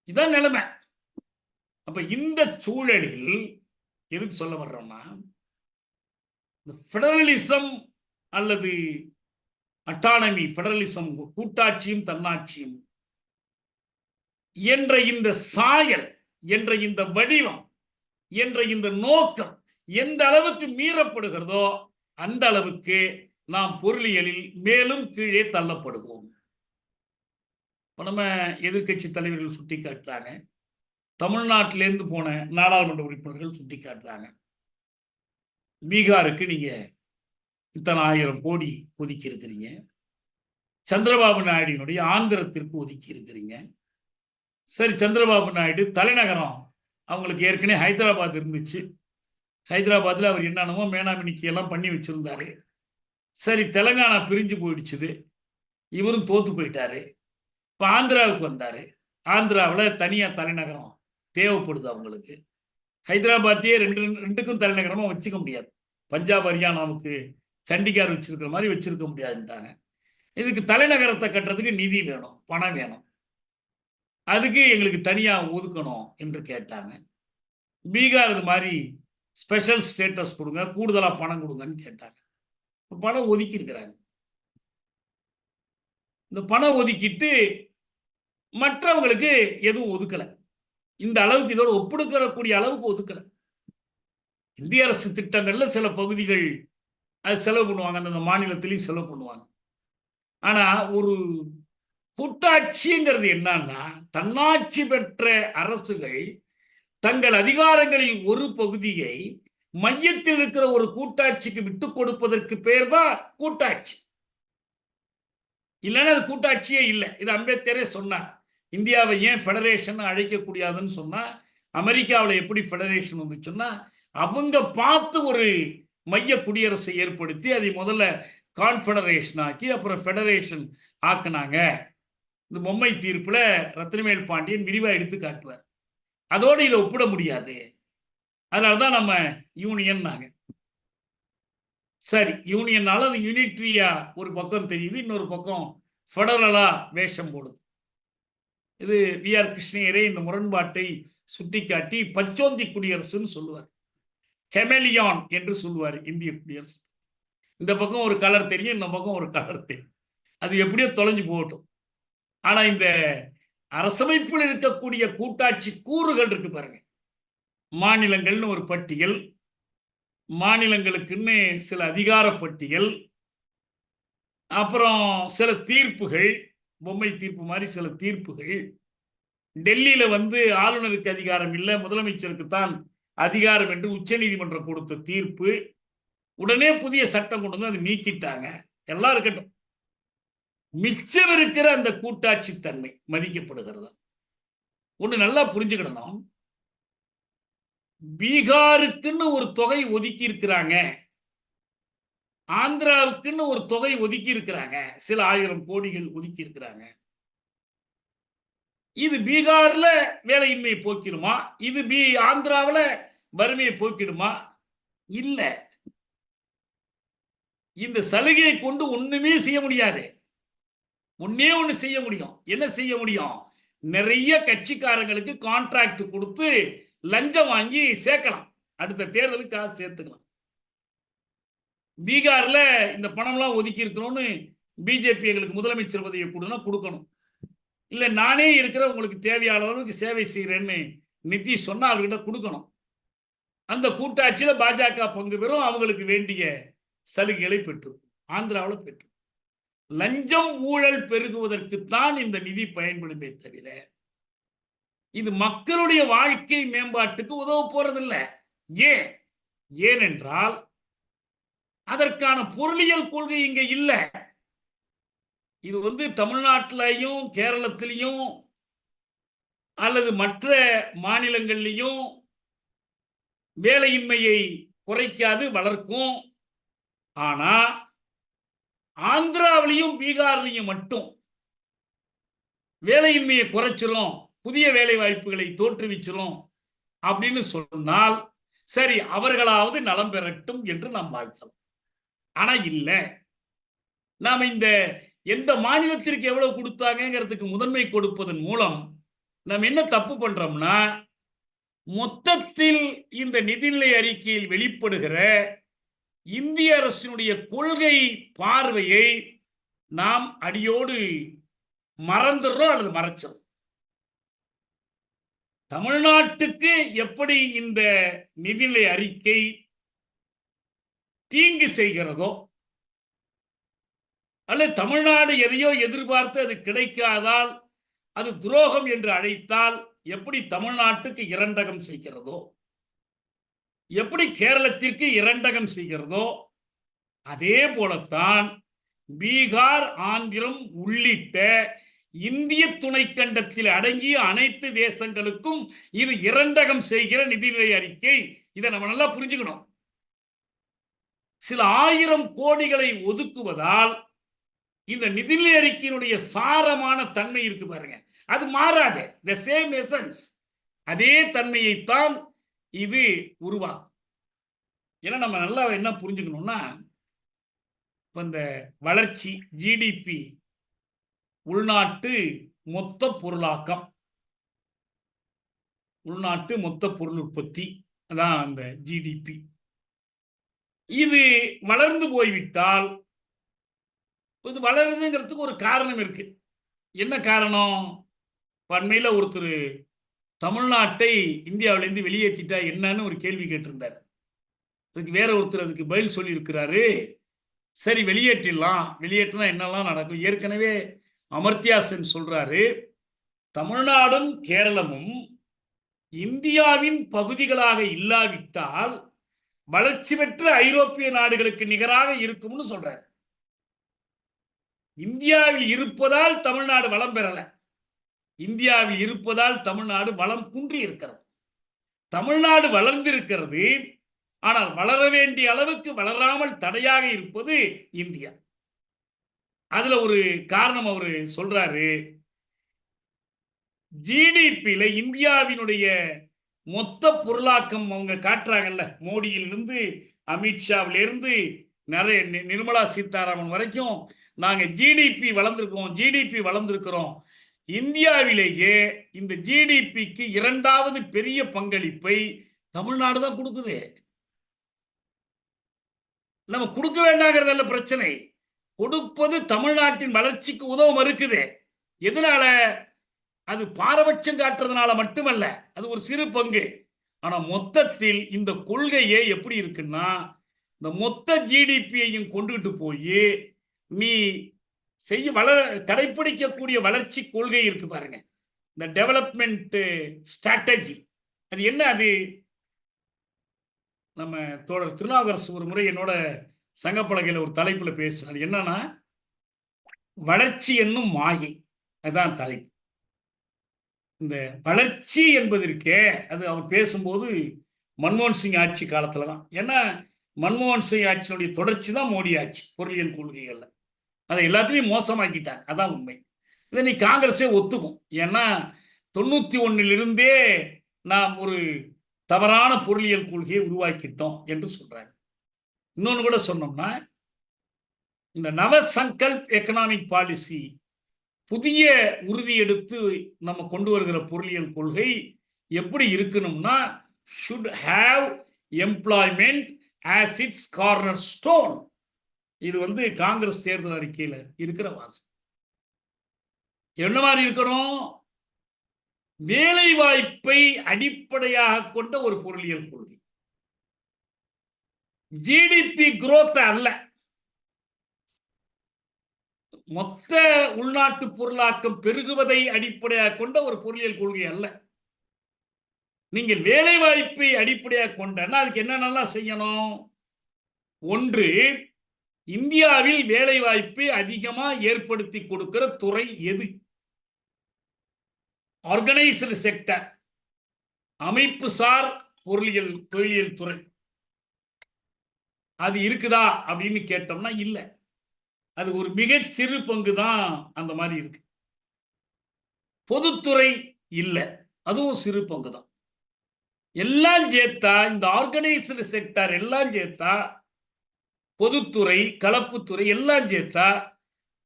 இதான் நிலைமை. அப்ப இந்த சூழலில் எதுக்கு சொல்ல வர்றோம்னா, ஃபெடரலிசம் அல்லது அட்டானமி, ஃபெடரலிசம், கூட்டாட்சியும் தன்னாட்சியும் என்ற இந்த சாயல், என்ற இந்த வடிவம், என்ற இந்த நோக்கம் எந்த அளவுக்கு மீறப்படுகிறதோ அந்த அளவுக்கு நாம் பொருளியலில் மேலும் கீழே தள்ளப்படுவோம். நம்ம எதிர்கட்சி தலைவர்கள் சுட்டி காட்டுறாங்க, தமிழ்நாட்டிலேருந்து போன நாடாளுமன்ற உறுப்பினர்கள் சுட்டி காட்டுறாங்க, பீகாருக்கு நீங்க இத்தனை 1000 கோடி ஒதுக்கி இருக்கிறீங்க, சந்திரபாபு நாயுடியினுடைய ஆந்திரத்திற்கு ஒதுக்கி இருக்கிறீங்க. சரி, சந்திரபாபு நாயுடு தலைநகரம் அவங்களுக்கு ஏற்கனவே ஹைதராபாத் இருந்துச்சு. ஹைதராபாத்தில் அவர் என்னென்னமோ மேனாமினிக்கு எல்லாம் பண்ணி வச்சிருந்தாரு. சரி, தெலங்கானா பிரிஞ்சு போயிடுச்சுது, இவரும் தோத்து போயிட்டாரு. இப்போ ஆந்திராவுக்கு வந்தாரு. ஆந்திராவில் தனியாக தலைநகரம் தேவைப்படுது அவங்களுக்கு. ஹைதராபாத்தையே ரெண்டுக்கும் தலைநகரமாக வச்சுக்க முடியாது. பஞ்சாப், ஹரியானாவுக்கு சண்டிகார் வச்சிருக்கிற மாதிரி வச்சிருக்க முடியாதுன்ட்டாங்க. இதுக்கு தலைநகரத்தை கட்டுறதுக்கு நிதி வேணும், பணம் வேணும், அதுக்கு எங்களுக்கு தனியாக ஒதுக்கணும் என்று கேட்டாங்க. பீகார் இது மாதிரி ஸ்பெஷல் ஸ்டேட்டஸ் கொடுங்க, கூடுதலாக பணம் கொடுங்கன்னு கேட்டாங்க. பணம் ஒதுக்கி இருக்கிறாங்க. இந்த பணம் ஒதுக்கிட்டு மற்றவங்களுக்கு எதுவும் ஒதுக்கலை. இந்த அளவுக்கு இதோட ஒப்பிடுக்கக்கூடிய அளவுக்கு ஒதுக்கலை. இந்திய அரசு திட்டங்கள்ல சில பகுதிகள் அது செலவு பண்ணுவாங்க, அந்த மாநிலத்திலையும் செலவு பண்ணுவாங்க. ஆனா ஒரு கூட்டாட்சிங்கிறது என்னன்னா, தன்னாட்சி பெற்ற அரசுகள் தங்கள் அதிகாரங்களில் ஒரு பகுதியை மையத்தில் இருக்கிற ஒரு கூட்டாட்சிக்கு விட்டுக் கொடுப்பதற்கு பேர் தான் கூட்டாட்சி. இல்லைன்னா அது கூட்டாட்சியே இல்லை. இது அம்பேத்கரே சொன்னார். இந்தியாவை ஏன் ஃபெடரேஷன் அழைக்கக்கூடியதுன்னு சொன்னா, அமெரிக்காவில் எப்படி ஃபெடரேஷன் வந்துச்சுன்னா, அவங்க பார்த்து ஒரு மைய குடியரசை ஏற்படுத்தி அதை முதல்ல கான்ஃபெடரேஷன் ஆக்கி அப்புறம் ஃபெடரேஷன் ஆக்குனாங்க. இந்த பொம்மை தீர்ப்புல ரத்னவேல் பாண்டியன் விரிவா எடுத்து காட்டுவார். அதோடு இதை ஒப்பிட முடியாது, அதனாலதான் நம்ம யூனியன். சரி, யூனியன்னால அது யூனிட்ரியா ஒரு பக்கம் தெரியுது, இன்னொரு பக்கம் ஃபெடரலா வேஷம் போடுது. இது வி.ஆர். கிருஷ்ணய்யரே இந்த முரண்பாட்டை சுட்டிக்காட்டி பச்சோந்தி குடியரசுன்னு சொல்லுவார், ஹெமலியான் என்று சொல்லுவார் இந்திய குடியரசு. இந்த பக்கம் ஒரு கலர் தெரியும், இந்த பக்கம் ஒரு கலர் தெரியும், அது எப்படியோ தொலைஞ்சு போகட்டும். ஆனா இந்த அரசமைப்பில் இருக்கக்கூடிய கூட்டாட்சி கூறுகள் இருக்கு பாருங்க. மாநிலங்கள்னு ஒரு பட்டியல், மாநிலங்களுக்குன்னு சில அதிகார பட்டியல், அப்புறம் சில தீர்ப்புகள், பொம்மை தீர்ப்பு மாதிரி சில தீர்ப்புகள். டெல்லியில ஆளுநருக்கு அதிகாரம் இல்லை, முதலமைச்சருக்கு தான் அதிகாரம் என்று உச்ச நீதிமன்றம் கொடுத்த தீர்ப்பு. உடனே புதிய சட்டம் கொண்டு வந்து அதை நீக்கிட்டாங்க. எல்லாம் இருக்கட்டும், மிச்சம் இருக்கிற அந்த கூட்டாட்சி தன்மை மதிக்கப்படுகிறதா? ஒண்ணு நல்லா புரிஞ்சுக்கிடணும். பீகாருக்குன்னு ஒரு தொகை ஒதுக்கி இருக்கிறாங்க, ஆந்திராவுக்குன்னு ஒரு தொகை ஒதுக்கி இருக்கிறாங்க, சில 1000 கோடிகள் ஒதுக்கி இருக்கிறாங்க. இது பீகார்ல வேலையின்மையை போக்கிடுமா? இது ஆந்திராவில் வறுமையை போக்கிடுமா? இல்ல. இந்த சலுகையை கொண்டு ஒண்ணுமே செய்ய முடியாது. ஒன்னே ஒண்ணு செய்ய முடியும். என்ன செய்ய முடியும்? நிறைய கட்சிக்காரங்களுக்கு கான்ட்ராக்ட் கொடுத்து லஞ்சம் வாங்கி சேர்க்கலாம். அடுத்த தேர்தலுக்கு காசு சேர்த்துக்கலாம். பீகார்ல இந்த பணம்லாம் ஒதுக்கி இருக்கிறோம்னு பிஜேபி எங்களுக்கு முதலமைச்சர் பதவியை கொடுனா கொடுக்கணும். இல்ல நானே இருக்கிற உங்களுக்கு தேவையான அளவுக்கு சேவை செய்கிறேன்னு நிதிஷ் சொன்னா அவர்கிட்ட கொடுக்கணும். அந்த கூட்டாட்சியில பாஜக பங்கு பெறும், அவங்களுக்கு வேண்டிய சலுகைகளை பெற்று ஆந்திராவில் பெற்று. லஞ்சம் ஊழல் பெருகுவதற்குத்தான் இந்த நிதி பயன்படுமே தவிர இது மக்களுடைய வாழ்க்கை மேம்பாட்டுக்கு உதவ போறதில்லை. ஏனென்றால் அதற்கான பொருளியல் கொள்கை இங்க இல்ல. இது தமிழ்நாட்டிலையும் கேரளத்திலையும் அல்லது மற்ற மாநிலங்களிலையும் வேலையின்மையை குறைக்காது, வளர்க்கும். ஆனா ஆந்திராவிலையும் பீகார்லையும் மட்டும் வேலையின்மையை குறைச்சிரும், புதிய வேலை வாய்ப்புகளை தோற்றுவிச்சிரும் அப்படின்னு சொன்னால் சரி, அவர்களாவது நலம் பெறட்டும் என்று நாம் வாழ்த்தலாம். ஆனா இல்ல, நாம இந்த எந்த மாநிலத்திற்கு எவ்வளவு கொடுத்தாங்கிறதுக்கு முதன்மை கொடுப்பதன் மூலம் நாம் என்ன தப்பு பண்றோம்னா, மொத்தத்தில் இந்த நிதிநிலை அறிக்கையில் வெளிப்படுகிற இந்திய அரசினுடைய கொள்கை பார்வையை நாம் அடியோடு மறந்துடுறோம் அல்லது மறைச்சிடும். தமிழ்நாட்டுக்கு எப்படி இந்த நிதிநிலை அறிக்கை தீங்கு செய்கிறதோ, அல்லது தமிழ்நாடு எதையோ எதிர்பார்த்து அது கிடைக்காதால் அது துரோகம் என்று அழைத்தால் எப்படி தமிழ்நாட்டுக்கு இரண்டகம் செய்கிறதோ, எப்படி கேரளத்திற்கு இரண்டகம் செய்கிறதோ, அதே போலத்தான் பீகார், ஆந்திரம் உள்ளிட்ட இந்திய துணைக்கண்டத்தில் அடங்கிய அனைத்து தேசங்களுக்கும் இது இரண்டகம் செய்கிற நிதிநிலை அறிக்கை. இதை நம்ம நல்லா புரிஞ்சுக்கணும். சில 1000 கோடிகளை ஒதுக்குவதால் இந்த நிதிநிலை அறிக்கையினுடைய சாரமான தன்மை இருக்கு பாருங்க, அது மாறாது. the same essence, அதே தன்மையைத்தான் இது உருவாக்கும். ஏன்னா நம்ம நல்லா என்ன புரிஞ்சுக்கணும்னா, இந்த வளர்ச்சி ஜிடிபி, உள்நாட்டு மொத்த பொருளாக்கம், உள்நாட்டு மொத்த பொருள் உற்பத்தி, அதான் அந்த ஜிடிபி. இது வளர்ந்து போய்விட்டால், இது வளருதுங்கிறதுக்கு ஒரு காரணம் இருக்கு. என்ன காரணம்? அண்மையில் ஒருத்தர் தமிழ்நாட்டை இந்தியாவிலிருந்து வெளியேற்றிட்டா என்னன்னு ஒரு கேள்வி கேட்டிருந்தார். அதுக்கு வேற ஒருத்தர் அதுக்கு பதில் சொல்லி இருக்கிறாரு. சரி, வெளியேற்றிடலாம், வெளியேற்றினா என்னெல்லாம் நடக்கும்? ஏற்கனவே அமர்த்தியா சென் சொல்றாரு, தமிழ்நாடும் கேரளமும் இந்தியாவின் பகுதிகளாக இல்லாவிட்டால் வளர்ச்சி பெற்ற ஐரோப்பிய நாடுகளுக்கு நிகராக இருக்கும்னு சொல்றாரு. இந்தியாவில் இருப்பதால் தமிழ்நாடு வளம் பெறல, இந்தியாவில் இருப்பதால் தமிழ்நாடு வளம் குன்றி இருக்கிறது. தமிழ்நாடு வளர்ந்திருக்கிறது, ஆனால் வளர வேண்டிய அளவுக்கு வளராமல் தடையாக இருப்பது இந்தியா. அதுல ஒரு காரணம் அவரு சொல்றாரு, ஜிடிபியில இந்தியாவினுடைய மொத்த பொருளாக்கம் அவங்க காட்டுறாங்கல்ல, மோடியிலிருந்து அமித்ஷாவிலிருந்து நிறைய நிர்மலா சீதாராமன் வரைக்கும் நாங்க ஜிடிபி வளர்ந்திருக்கிறோம். இந்தியாவிலேயே இந்த ஜிடிபிக்கு 2வது பெரிய பங்களிப்பை தமிழ்நாடு தான் கொடுக்குது. நம்ம கொடுக்க வேண்டாங்கிறதல்ல பிரச்சனை, கொடுப்பது தமிழ்நாட்டின் வளர்ச்சிக்கு உதவ மறுக்குது. எதனால? அது பாரபட்சம் காட்டுறதுனால மட்டுமல்ல, அது ஒரு சிறு பங்கு. ஆனா மொத்தத்தில் இந்த கொள்கையே எப்படி இருக்குன்னா, இந்த மொத்த ஜிடிபியையும் கொண்டுகிட்டு போய் நீ கடைபிடிக்கக்கூடிய வளர்ச்சி கொள்கை இருக்கு பாருங்க, இந்த டெவலப்மெண்ட் ஸ்ட்ராட்டஜி. அது என்ன? அது நம்ம தோழர் திருநாவுக்கரசு ஒரு முறை என்னோட சங்கப்பலகையில் ஒரு தலைப்புல பேசினார். என்னன்னா, வளர்ச்சி என்னும் மாயை. அதுதான் தலைப்பு. இந்த வளர்ச்சி என்பதற்கே அது அவர் பேசும்போது மன்மோகன் சிங் ஆட்சி காலத்துல தான். ஏன்னா மன்மோகன் சிங் ஆட்சியினுடைய தொடர்ச்சி தான் மோடி ஆட்சி பொருளியல் கொள்கைகள்ல. அதை எல்லாத்தையும் மோசமாக்கிட்டாங்க. அதான் உண்மை. இதை நீ காங்கிரஸே ஒத்துக்கும். ஏன்னா 91 நாம் ஒரு தவறான பொருளியல் கொள்கையை உருவாக்கிட்டோம் என்று சொல்றாங்க. இன்னொன்னு கூட சொன்னோம்னா, இந்த நவ சங்கல்ப் எக்கனாமிக் பாலிசி புதிய உறுதி எடுத்து நம்ம கொண்டு வருகிற பொருளியல் கொள்கை எப்படி இருக்கணும்னா, should have employment as its cornerstone. இது காங்கிரஸ் தேர்தல் அறிக்கையில இருக்கிற வாசம். என்ன மாதிரி இருக்கணும்? வேலை வாய்ப்பை அடிப்படையாக கொண்ட ஒரு பொருளியல் கொள்கை. ஜிடிபி குரோத் அல்ல, மொத்த உள்நாட்டு பொருளாக்கம் பெருகுவதை அடிப்படையாக கொண்ட ஒரு பொருளியல் கொள்கை அல்ல. நீங்கள் வேலை வாய்ப்பை அடிப்படையாக கொண்டனா அதுக்கு என்னென்னலாம் செய்யணும்? ஒன்று, இந்தியாவில் வேலை வாய்ப்பை அதிகமா ஏற்படுத்தி கொடுக்கிற துறை எது? ஆர்கனைஸ்டு செக்டர், அமைப்புசார் பொருளியல் தொழிலியல் துறை. அது இருக்குதா அப்படின்னு கேட்டோம்னா இல்ல. அது ஒரு மிகச் சிறு பங்கு தான் அந்த மாதிரி இருக்கு. பொதுத்துறை இல்ல, அதுவும் சிறு பங்கு தான். எல்லாம் சேர்த்தா, இந்த ஆர்கனைஸ்டு செக்டர் எல்லாம் சேர்த்தா, பொதுத்துறை, கலப்புத்துறை எல்லாம் சேர்த்தா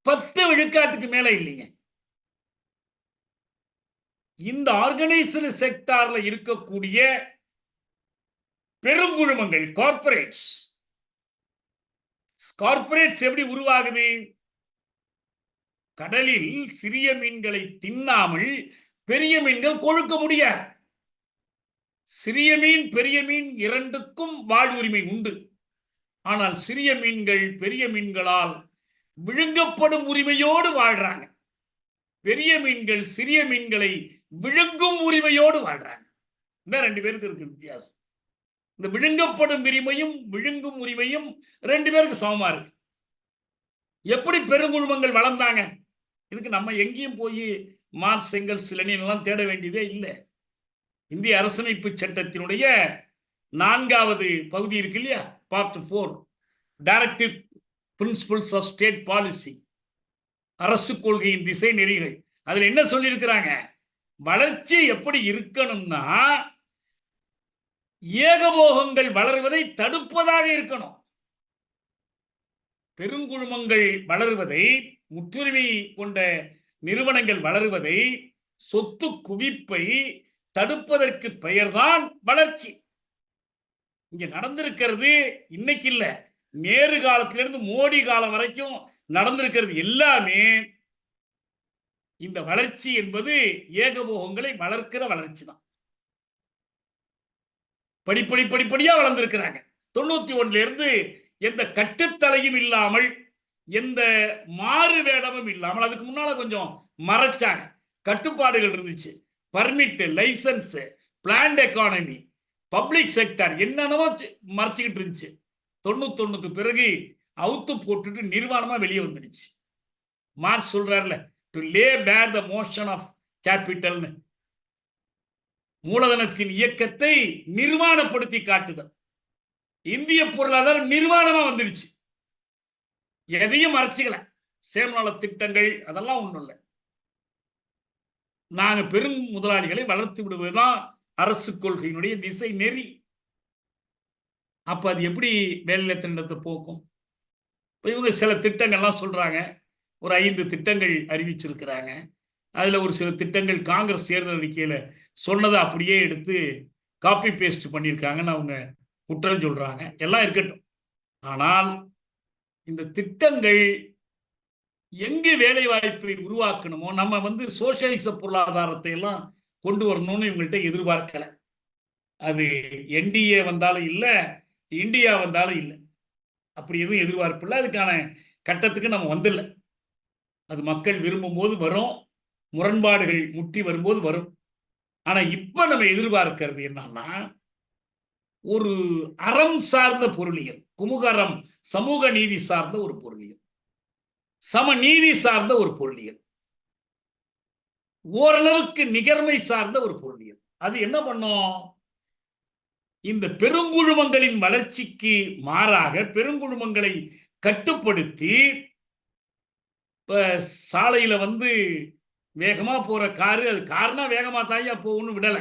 10 விழுக்காட்டுக்கு மேல இல்லைங்க. இந்த ஆர்கனைஸ்டு செக்டார்ல இருக்கக்கூடிய பெருங்குழுமங்கள், கார்ப்பரேட்ஸ் எப்படி உருவாகுது? கடலில் சிறிய மீன்களை தின்னாமல் பெரிய மீன்கள் கொழுக்க முடியாது. சிறிய மீன் பெரிய மீன் இரண்டுக்கும் வாழ்வுரிமை உண்டு. ஆனால் சிறிய மீன்கள் பெரிய மீன்களால் விழுங்கப்படும் உரிமையோடு வாழ்றாங்க. பெரிய மீன்கள் சிறிய மீன்களை விழுங்கும் உரிமையோடு வாழ்றாங்க. இந்த 2 பேருக்கு இருக்கு வித்தியாசம். இந்த விழுங்கப்படும் உரிமையும் விழுங்கும் உரிமையும் 2 பேருக்கு சமமா இருக்கு. எப்படி பெருங்குழுமங்கள் வளர்ந்தாங்க? இதுக்கு நம்ம எங்கேயும் போய் மார்க்ஸ், எங்கெல்ஸ், லெனின் எல்லாம் தேட வேண்டியதே இல்லை. இந்திய அரசமைப்பு சட்டத்தினுடைய 4வது பகுதி இருக்கு இல்லையா, part 4, directive principles of state policy, அரசு கொள்கையின் திசை நெறிகள். அதுல என்ன சொல்லி இருக்கிறாங்க? வளர்ச்சி எப்படி இருக்கணும்னா ஏகபோகங்கள் வளர்வதை தடுப்பதாக இருக்கணும். பெருங்குழுமங்கள் வளர்வதை, முற்றுரிமை கொண்ட நிறுவனங்கள் வளர்வதை, சொத்து குவிப்பை தடுப்பதற்கு பெயர்தான் வளர்ச்சி. இங்க நடந்திருக்கிறது இன்னைக்கு இல்ல, நேரு காலத்திலிருந்து மோடி காலம் வரைக்கும் நடந்திருக்கிறது எல்லாமே இந்த வளர்ச்சி என்பது ஏகபோகங்களை வளர்க்கிற வளர்ச்சி தான். படிப்படியா வளர்ந்திருக்கிறாங்க. 91 எந்த கட்டுத்தலையும் இல்லாமல், எந்த மாறு வேடமும் இல்லாமல், அதுக்கு முன்னால கொஞ்சம் மறைச்சாங்க, கட்டுப்பாடுகள் இருந்துச்சு. Permit, licence, planned economy, public sector என்னென்னவோ மறைச்சிக்கிட்டு இருந்துச்சு. 91க்கு பிறகு அவுத்து போட்டுட்டு நிர்வாணமா வெளியே வந்துடுச்சு. மார்க்ஸ் சொல்றாருல, டு லே பேர் த மோஷன் ஆஃப் கேபிட்டல், மூலதனத்தின் இயக்கத்தை நிர்வாணப்படுத்தி காட்டுதல். இந்திய பொருளாதாரம் நிர்வாணமா வந்துடுச்சு, எதையும் மறைச்சிக்கல. சேமநல திட்டங்கள் அதெல்லாம் ஒண்ணும் இல்லை. நாங்க பெரும் முதலாளிகளை வளர்த்து விடுவதுதான் அரசு கொள்கையினுடைய திசை நெறி. அப்ப அது எப்படி வேலை திட்டத்தை போக்கும்? இவங்க சில திட்டங்கள்லாம் சொல்றாங்க, ஒரு 5 திட்டங்கள் அறிவிச்சிருக்கிறாங்க. அதுல ஒரு சில திட்டங்கள் காங்கிரஸ் தேர்தல் அறிக்கையில சொன்னதை அப்படியே எடுத்து காப்பி பேஸ்ட் பண்ணியிருக்காங்கன்னு அவங்க குற்றம் சொல்றாங்க. எல்லாம் இருக்கட்டும். ஆனால் இந்த திட்டங்கள் எங்கு வேலை வாய்ப்பை உருவாக்கணுமோ, நம்ம சோசியலிச பொருளாதாரத்தை எல்லாம் கொண்டு வரணும்னு இவங்கள்ட்ட எதிர்பார்க்கல. அது என்டிஏ வந்தாலும் இல்லை, இந்தியா வந்தாலும் இல்லை. அப்படி எதுவும் எதிர்பார்ப்பு இல்லை. அதுக்கான கட்டத்துக்கு நம்ம வந்துடல. அது மக்கள் விரும்பும் போது வரும், முரண்பாடுகள் முற்றி வரும்போது வரும். ஆனா இப்ப நம்ம எதிர்பார்க்கிறது என்னன்னா, ஒரு அறம் சார்ந்த பொருளியல், குமுகரம், சமூக நீதி சார்ந்த ஒரு பொருளியல், சமநீதி சார்ந்த ஒரு பொருளியல், ஓரளவுக்கு நிகர்மை சார்ந்த ஒரு பொருளியல். அது என்ன பண்ணும்? இந்த பெருங்குழுமங்களின் வளர்ச்சிக்கு மாறாக பெருங்குழுமங்களை கட்டுப்படுத்தி இப்ப சாலையில வேகமா போற காரு, அது கார்னா வேகமா தாயா போகணும்னு விடல.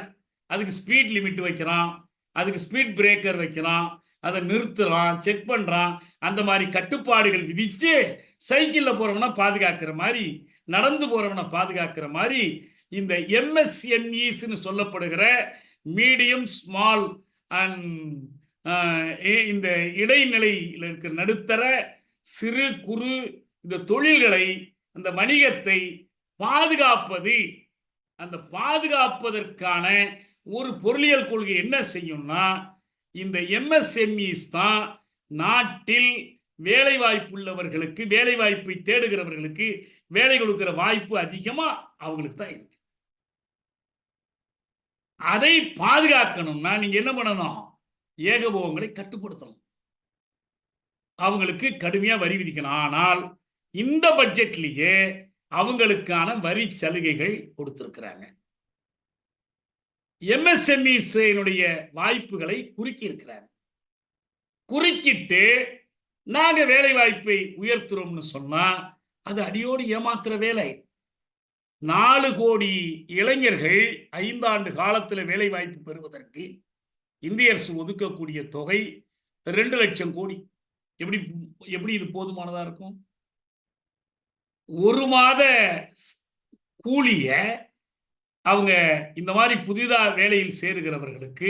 அதுக்கு ஸ்பீட் லிமிட் வைக்கிறான், அதுக்கு ஸ்பீட் பிரேக்கர் வைக்கிறான், அதை நிறுத்துறான், செக் பண்றான். அந்த மாதிரி கட்டுப்பாடுகள் விதிச்சு சைக்கிள்ல போறவனா பாதுகாக்கிற மாதிரி, நடந்து போறவனை பாதுகாக்கிற மாதிரி இந்த எம்எஸ்எம்இஸ்ன்னு சொல்லப்படுகிற மீடியம் ஸ்மால் அண்ட் இந்த இடைநிலையில் இருக்கிற நடுத்தர சிறு குறு இந்த தொழில்களை, அந்த வணிகத்தை பாதுகாப்பது, அந்த பாதுகாப்பதற்கான ஒரு பொருளியல் கொள்கை என்ன செய்யும்னா, இந்த எம்எஸ்எம்இஸ் தான் நாட்டில் வேலை வாய்ப்பு உள்ளவர்களுக்கு, வேலை வாய்ப்பை தேடுகிறவர்களுக்கு வேலை கொடுக்கிற வாய்ப்பு அதிகமா அவங்களுக்கு தான் இருக்கு. அதை பாதுகாக்கணும்னா நீங்க என்ன பண்ணணும்? ஏகபோகங்களை கட்டுப்படுத்தணும், அவங்களுக்கு கடுமையா வரி விதிக்கணும். ஆனால் இந்த பட்ஜெட்லயே அவங்களுக்கான வரி சலுகைகள் கொடுத்திருக்கிறாங்க. எம்எஸ்எம்இஸ் வாய்ப்புகளை குறுக்கி இருக்கிறாங்க. குறுக்கிட்டு நாங்க வேலை வாய்ப்பை உயர்த்துறோம்னு சொன்னா அது அடியோடு ஏமாத்துற வேலை. 4 கோடி இளைஞர்கள் 5 ஆண்டு காலத்தில் வேலை வாய்ப்பு பெறுவதற்கு இந்திய அரசு ஒதுக்கக்கூடிய தொகை 2 லட்சம் கோடி. எப்படி இது போதுமானதா இருக்கும்? ஒரு மாத கூலிய அவங்க இந்த மாதிரி புதிதாக வேலையில் சேருகிறவர்களுக்கு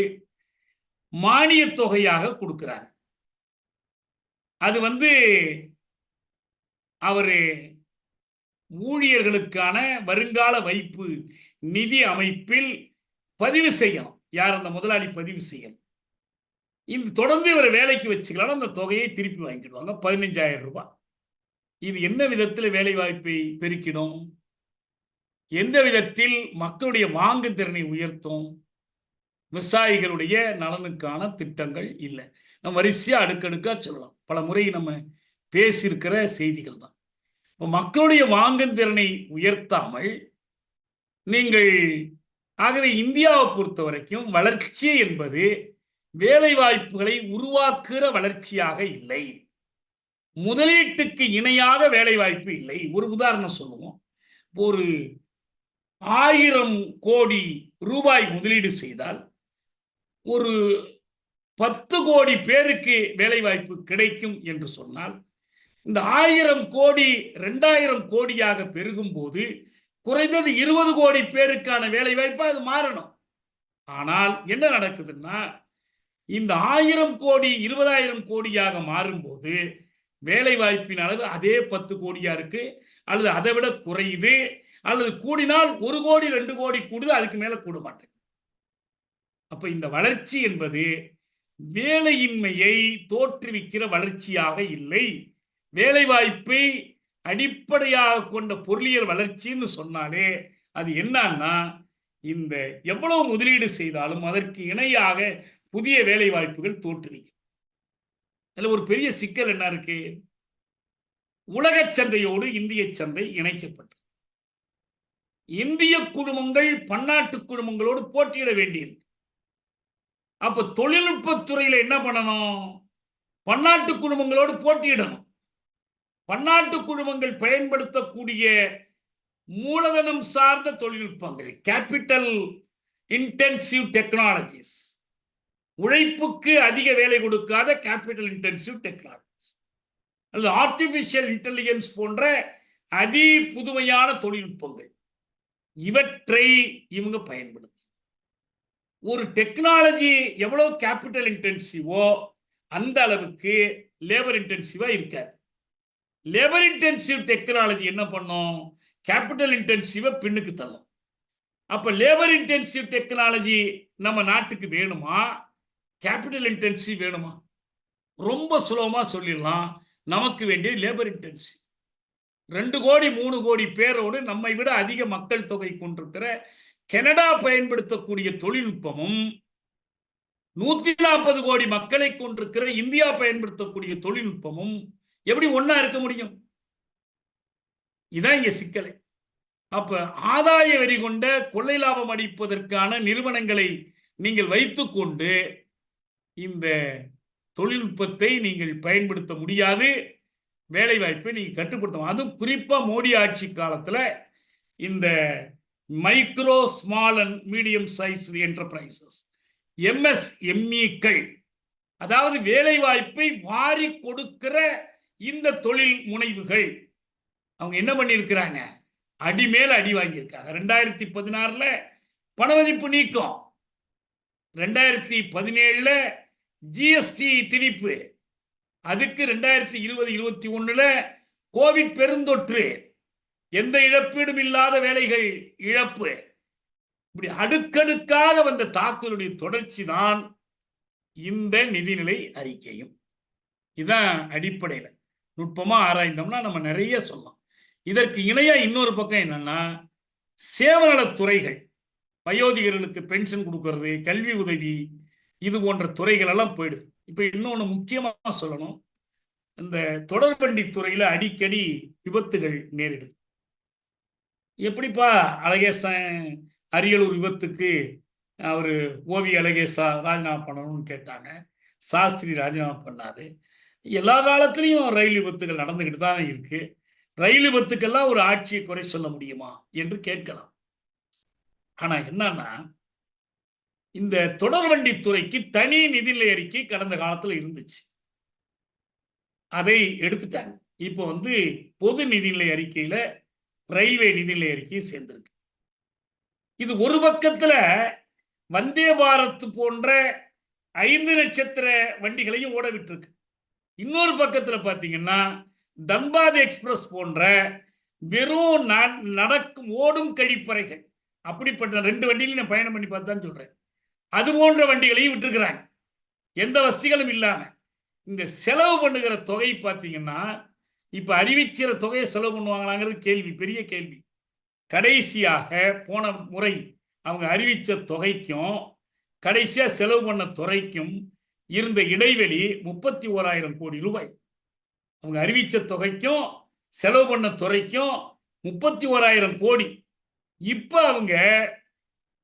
மானிய தொகையாக கொடுக்கிறாங்க. அது அவரு ஊழியர்களுக்கான வருங்கால வைப்பு நிதி அமைப்பில் பதிவு செய்யணும். யார் அந்த முதலாளி பதிவு செய்யணும். இந்த தொடர்ந்து இவரை வேலைக்கு வச்சுக்கலாம், அந்த தொகையை திருப்பி வாங்கிடுவாங்க, 15,000 ரூபாய். இது என்ன விதத்தில் வேலை வாய்ப்பை பெருக்கிடும்? எந்த விதத்தில் மக்களுடைய வாங்கும் திறனை உயர்த்தும்? விவசாயிகளுடைய நலனுக்கான திட்டங்கள் இல்லை. நம்ம வரிசையா அடுக்கடுக்கா சொல்லலாம். பல முறை நம்ம பேசியிருக்கிற செய்திகள் தான். மக்களுடைய வாங்கும் திறனை உயர்த்தாமல் நீங்கள், ஆகவே இந்தியாவை பொறுத்த வரைக்கும் வளர்ச்சி என்பது வேலை வாய்ப்புகளை உருவாக்குகிற வளர்ச்சியாக இல்லை, முதலீட்டுக்கு இணையாக வேலை வாய்ப்பு இல்லை. ஒரு உதாரணம் சொல்லுவோம். ஒரு 1000 கோடி ரூபாய் முதலீடு செய்தால் ஒரு 10 கோடி பேருக்கு வேலை வாய்ப்பு கிடைக்கும் என்று சொன்னால், இந்த 1000 கோடி 2000 கோடியாக பெருகும் போது குறைந்தது 20 கோடி பேருக்கான வேலை வாய்ப்பா அது மாறணும். ஆனால் என்ன நடக்குதுன்னா, இந்த 1000 கோடி 20,000 கோடியாக மாறும்போது வேலை வாய்ப்பின் அளவு அதே 10 கோடியா இருக்கு, அல்லது அதை விட குறையுது, அல்லது கூடினால் 1 கோடி 2 கோடி கூடுது, அதுக்கு மேல கூட மாட்டேங்குது. அப்ப இந்த வளர்ச்சி என்பது வேலையின்மையை தோற்றுவிக்கிற வளர்ச்சியாக இல்லை. வேலை வாய்ப்பை அடிப்படையாக கொண்ட பொருளியல் வளர்ச்சின்னு சொன்னாலே அது என்னன்னா, இந்த எவ்வளவு முதலீடு செய்தாலும் அதற்கு இணையாக புதிய வேலை வாய்ப்புகள் தோற்றுவிக்கும். அதுல ஒரு பெரிய சிக்கல் என்ன இருக்கு? உலக சந்தையோடு இந்திய சந்தை இணைக்கப்பட்டு இந்திய குழுமங்கள் பன்னாட்டு குழுமங்களோடு போட்டியிட வேண்டியிருக்கு. அப்ப தொழில்நுட்பத்துறையில என்ன பண்ணணும்? பன்னாட்டு குழுமங்களோடு போட்டியிடணும். பன்னாட்டு குழுமங்கள் பயன்படுத்தக்கூடிய மூலதனம் சார்ந்த தொழில்நுட்பங்கள், கேபிட்டல் இன்டென்சிவ் டெக்னாலஜிஸ், உழைப்புக்கு அதிக வேலை கொடுக்காத கேபிட்டல் இன்டென்சிவ் டெக்னாலஜிஸ், அல்லது ஆர்டிபிஷியல் இன்டெலிஜென்ஸ் போன்ற அதி புதுமையான தொழில்நுட்பங்கள், இவற்றை இவங்க பயன்படுத்த. ஒரு டெக்னாலஜி எவ்வளவு கேபிட்டல் இன்டென்சிவோ அந்த அளவுக்கு லேபர் இன்டென்சிவா இருக்காது. லேபர் இன்டென்சிவ் டெக்னாலஜி என்ன பண்ணும்? கேபிட்டல் இன்டென்சிவா பின்னுக்கு தள்ளும். அப்ப லேபர் இன்டென்சிவ் டெக்னாலஜி நம்ம நாட்டுக்கு வேணுமா, கேபிட்டல் இன்டென்சிவ் வேணுமா? ரொம்ப சுலபமா சொல்லிடலாம், நமக்கு வேண்டிய லேபர் இன்டென்சிவ். 2 கோடி 3 கோடி பேரோடு நம்மை விட அதிக மக்கள் தொகை கொண்டிருக்கிற கனடா பயன்படுத்தக்கூடிய தொழில்நுட்பமும் 140 கோடி மக்களை கொண்டிருக்கிற இந்தியா பயன்படுத்தக்கூடிய தொழில்நுட்பமும் எப்படி ஒன்னா இருக்க முடியும்? இதான் இங்க சிக்கலை. அப்ப ஆதாய வரி கொண்ட கொள்ளை லாபம் அடிப்பதற்கான நிறுவனங்களை நீங்கள் வைத்துக்கொண்டு இந்த தொழில்நுட்பத்தை நீங்கள் பயன்படுத்த முடியாது, வேலை வாய்ப்பை நீங்க கட்டுப்படுத்தணும். அதுவும் குறிப்பா மோடி ஆட்சி காலத்துல இந்த micro small and medium size enterprises MSMEக்கள், அதாவது வேலை வாய்ப்பை வாரி கொடுக்கிற இந்த தொழில் முனைவுகள் அவங்க என்ன பண்ணியிருக்கிறாங்க, அடி மேல அடி வாங்கியிருக்காங்க. 2016ல பணமதிப்பு நீக்கம், 2017ல ஜிஎஸ்டி திணிப்பு, அதுக்கு 2020-21ல கோவிட் பெருந்தொற்று, எந்த இழப்பீடும் இல்லாத வேலைகள் இழப்பு, இப்படி அடுக்கடுக்காக வந்த தாக்குதலுடைய தொடர்ச்சி தான் இந்த நிதிநிலை அறிக்கையும். இதான் அடிப்படையில் நுட்பமா ஆராய்ந்தோம்னா நம்ம நிறைய சொல்லலாம். இதற்கு இணையா இன்னொரு பக்கம் என்னன்னா, சேவநலத்துறைகள், வயோதிகர்களுக்கு பென்ஷன் கொடுக்கறது, கல்வி உதவி, இது போன்ற துறைகள் எல்லாம் போயிடுது. இப்ப இன்னொன்னு முக்கியமா சொல்லணும், இந்த தொடர்வண்டி துறையில அடிக்கடி விபத்துகள் நேரிடுது. எப்படிப்பா அழகேசன் அரியலூர் விபத்துக்கு அவரு ஓவி அழகேசா ராஜினாமா பண்ணணும்னு கேட்டாங்க, சாஸ்திரி ராஜினாமா பண்ணாரு. எல்லா காலத்திலையும் ரயில் விபத்துகள் நடந்துகிட்டு தான் இருக்கு. ரயில் விபத்துக்கெல்லாம் ஒரு ஆட்சியை குறை சொல்ல முடியுமா என்று கேட்கலாம். ஆனா என்னன்னா, இந்த தொடர்வண்டி துறைக்கு தனி நிதிநிலை அறிக்கை கடந்த காலத்துல இருந்துச்சு, அதை எடுத்துட்டாங்க. இப்போ பொது நிதிநிலை அறிக்கையில ரயில்வே நிதிநிலை அறிக்கையை சேர்ந்திருக்கு. இது ஒரு பக்கத்துல வந்தே பாரத் போன்ற 5 நட்சத்திர வண்டிகளையும் ஓட விட்டுருக்கு. இன்னொரு பக்கத்துல பாத்தீங்கன்னா தன்பாத் எக்ஸ்பிரஸ் போன்ற வெறும் நடக்கும் ஓடும் கழிப்பறைகள், அப்படிப்பட்ட 2 வண்டியிலும் நான் பயணம் பண்ணி பார்த்தான்னு சொல்றேன், அது போன்ற வண்டிகளையும் விட்டுருக்கிறாங்க, எந்த வசதிகளும் இல்லாம. இந்த செலவு பண்ணுகிற தொகை பார்த்தீங்கன்னா, இப்ப அறிவிக்கிற தொகையை செலவு பண்ணுவாங்களாங்கிறது கேள்வி, பெரிய கேள்வி. கடைசியாக போன முறை அவங்க அறிவிச்ச தொகைக்கும் கடைசியா செலவு பண்ண துறைக்கும் இருந்த இடைவெளி 31,000 கோடி ரூபாய். அவங்க அறிவிச்ச தொகைக்கும் செலவு பண்ண துறைக்கும் 31,000 கோடி. இப்ப அவங்க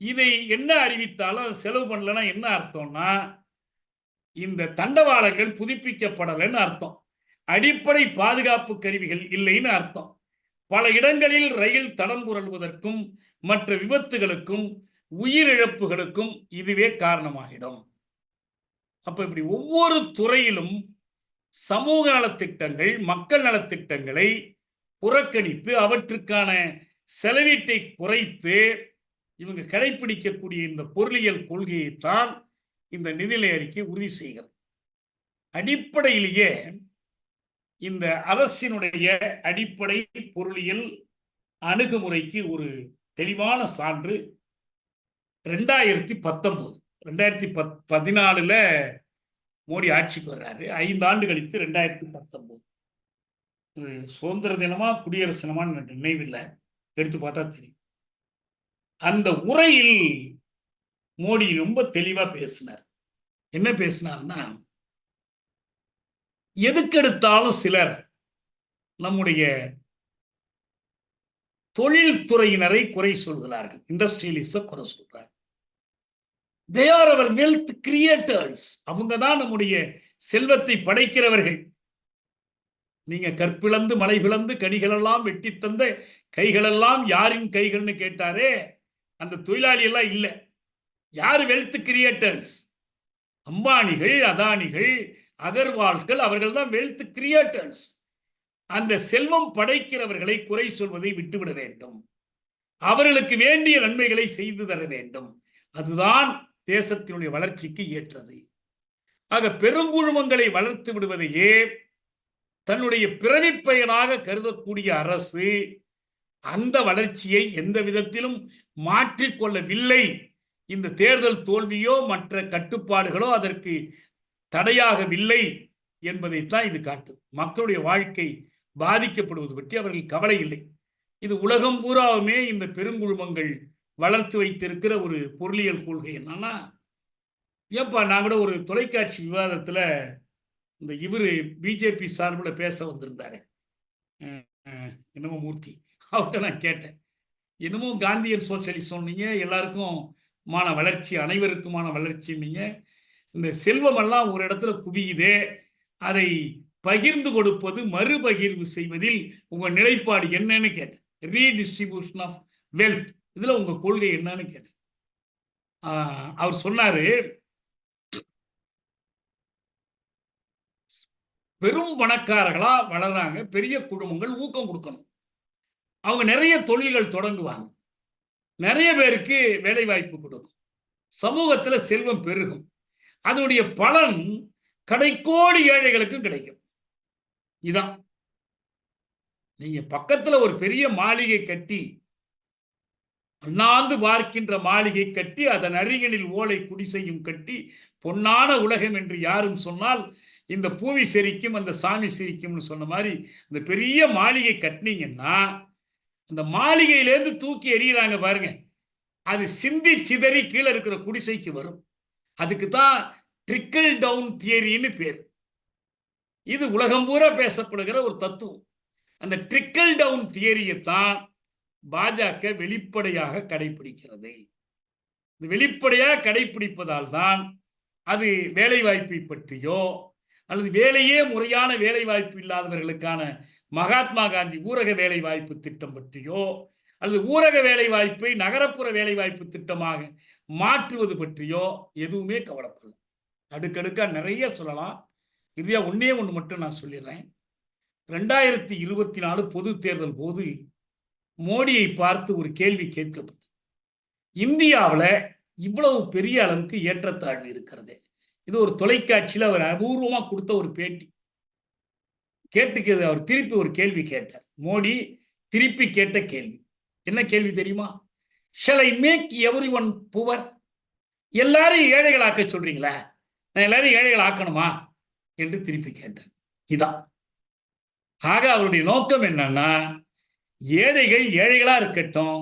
இதை என்ன அறிவித்தாலும் செலவு பண்ணலன்னா என்ன அர்த்தம்னா, இந்த தண்டவாளங்கள் புதுப்பிக்கப்படலைன்னு அர்த்தம், அடிப்படை பாதுகாப்பு கருவிகள் இல்லைன்னு அர்த்தம். பல இடங்களில் ரயில் தடம் புரள்வதற்கும் மற்ற விபத்துகளுக்கும் உயிரிழப்புகளுக்கும் இதுவே காரணமாகிடும். அப்ப இப்படி ஒவ்வொரு துறையிலும் சமூக நலத்திட்டங்கள், மக்கள் நலத்திட்டங்களை புறக்கணித்து அவற்றுக்கான செலவீட்டை குறைத்து இவங்க கடைபிடிக்கக்கூடிய இந்த பொருளியல் கொள்கையைத்தான் இந்த நிதிநிலை அறிக்கை உறுதி செய்கிறது. அடிப்படையிலேயே இந்த அரசினுடைய அடிப்படை பொருளியல் அணுகுமுறைக்கு ஒரு தெளிவான சான்று 2019, 2014ல மோடி ஆட்சிக்கு வர்றாரு. 5 ஆண்டு கழித்து 2019 சுதந்திர தினமா குடியரசு தினமான்னு எனக்கு நினைவில்லை, எடுத்து பார்த்தா தெரியும். அந்த உரையில் மோடி ரொம்ப தெளிவா பேசினார். என்ன பேசினார்னா, எதுக்கெடுத்தாலும் சிலர் நம்முடைய தொழில்துறையினரை குறை சொல்கிறார்கள், இண்டஸ்ட்ரியலிஸ்ட குறை சொல்றாங்க. They are our wealth creators, அவங்க தான் நம்முடைய செல்வத்தை படைக்கிறவர்கள். நீங்க கற்பிழந்து மலை பிளந்து கனிகளெல்லாம் வெட்டி தந்த கைகளெல்லாம் யாரின் கைகள்னு கேட்டாரே, அந்த தொழிலாளி எல்லாம் இல்லை. யார் வெல்த் கிரியேட்டர்ஸ்? அம்பானிகள், அதானிகள், அகர்வால்கள், அவர்கள் தான் வெல்த் கிரியேட்டர்ஸ். அந்த செல்வம் படைக்கிறவர்களை குறை சொல்வதை விட்டுவிட வேண்டும், அவர்களுக்கு வேண்டிய நன்மைகளை செய்து தர வேண்டும். அதுதான் தேசத்தினுடைய வளர்ச்சிக்கு ஏற்றது. ஆக பெருங்குழுமங்களை வளர்த்து விடுவதையே தன்னுடைய பிறவி பயனாக கருதக்கூடிய அரசு அந்த வளர்ச்சியை எந்த விதத்திலும் மாற்றிக்கொள்ளவில்லை. இந்த தேர்தல் தோல்வியோ மற்ற கட்டுப்பாடுகளோ அதற்கு தடையாகவில்லை என்பதைத்தான் இது காட்டுது. மக்களுடைய வாழ்க்கை பாதிக்கப்படுவது பற்றி அவர்கள் கவலை இல்லை. இது உலகம் பூராவுமே இந்த பெருங்குழுமங்கள் வளர்த்து வைத்திருக்கிற ஒரு பொருளியல் கொள்கை. என்னன்னா, ஏப்பா நான் கூட ஒரு தொலைக்காட்சி விவாதத்துல இந்த இவரு பிஜேபி சார்பில் பேச வந்திருந்தாரு, என்னமோ மூர்த்தி, அவர்கிட்ட நான் கேட்டேன், என்னமோ காந்தியன் சோசியலிசம் சொன்னீங்க, எல்லாருக்கும் மான வளர்ச்சி, அனைவருக்குமான வளர்ச்சி, நீங்க இந்த செல்வமெல்லாம் ஒரு இடத்துல குவியுதே, அதை பகிர்ந்து கொடுப்பது, மறுபகிர்வு செய்வதில் உங்க நிலைப்பாடு என்னன்னு கேட்டேன். ரீடிஸ்ட்ரிபியூஷன் ஆஃப் வெல்த், இதுல உங்க கொள்கை என்னன்னு கேட்டேன். அவர் சொன்னாரு, பெரும் பணக்காரர்களா வளர்றாங்க, பெரிய குடும்பங்கள் ஊக்கம் கொடுக்கணும், அவங்க நிறைய தொழில்கள் தொடங்குவாங்க, நிறைய பேருக்கு வேலை வாய்ப்பு கொடுக்கும், சமூகத்தில் செல்வம் பெருகும், அதனுடைய பலன் கடைக்கோடி ஏழைகளுக்கும் கிடைக்கும். இதான் நீங்க பக்கத்துல ஒரு பெரிய மாளிகை கட்டி, அண்ணாந்து பார்க்கின்ற மாளிகை கட்டி, அதன் அருகினில் ஓலை குடிசையும் கட்டி, பொன்னான உலகம் என்று யாரும் சொன்னால் இந்த பூவி சிரிக்கும், அந்த சாமி சிரிக்கும்னு சொன்ன மாதிரி இந்த பெரிய மாளிகை கட்டினீங்கன்னா, அந்த மாளிகையிலேருந்து தூக்கி எறிகிறாங்க பாருங்க, அது சிந்தி சிதறி கீழே இருக்கிற குடிசைக்கு வரும். அதுக்கு தான் ட்ரிக்கிள் டவுன் தியரின்னு பேர். இது உலகம் பூரா பேசப்படுகிற ஒரு தத்துவம். அந்த ட்ரிக்கிள் டவுன் தியரியை தான் பாஜக வெளிப்படையாக கடைபிடிக்கிறது. வெளிப்படையாக கடைபிடிப்பதால் தான் அது வேலை வாய்ப்பை பற்றியோ அல்லது வேலையே முறையான வேலை வாய்ப்பு இல்லாதவர்களுக்கான மகாத்மா காந்தி ஊரக வேலை வாய்ப்பு திட்டம் பற்றியோ அல்லது ஊரக வேலை வாய்ப்பை நகரப்புற வேலை வாய்ப்பு திட்டமாக மாற்றுவது பற்றியோ எதுவுமே கவலைப்படல. அடுக்கடுக்கா நிறைய சொல்லலாம். இறுதியா ஒன்னே ஒன்று மட்டும் நான் சொல்லிடுறேன். 2024 பொது தேர்தல் போது மோடியை பார்த்து ஒரு கேள்வி கேட்கப்பட்டது. இந்தியாவில் இவ்வளவு பெரிய அளவுக்கு ஏற்றத்தாழ்வு இருக்கிறது. இது ஒரு தொலைக்காட்சியில் அவர் அபூர்வமாக கொடுத்த ஒரு பேட்டி. கேட்டுக்கிறது, அவர் திருப்பி ஒரு கேள்வி கேட்டார். மோடி திருப்பி கேட்ட கேள்வி என்ன கேள்வி தெரியுமா? shall I make everyone poor? எல்லாரையும் ஏழைகளாக்க சொல்றீங்களா? நான் எல்லாரையும் ஏழைகள் ஆக்கணுமா என்று திருப்பி கேட்டார். இதான் ஆக அவருடைய நோக்கம் என்னன்னா, ஏழைகள் ஏழைகளா இருக்கட்டும்,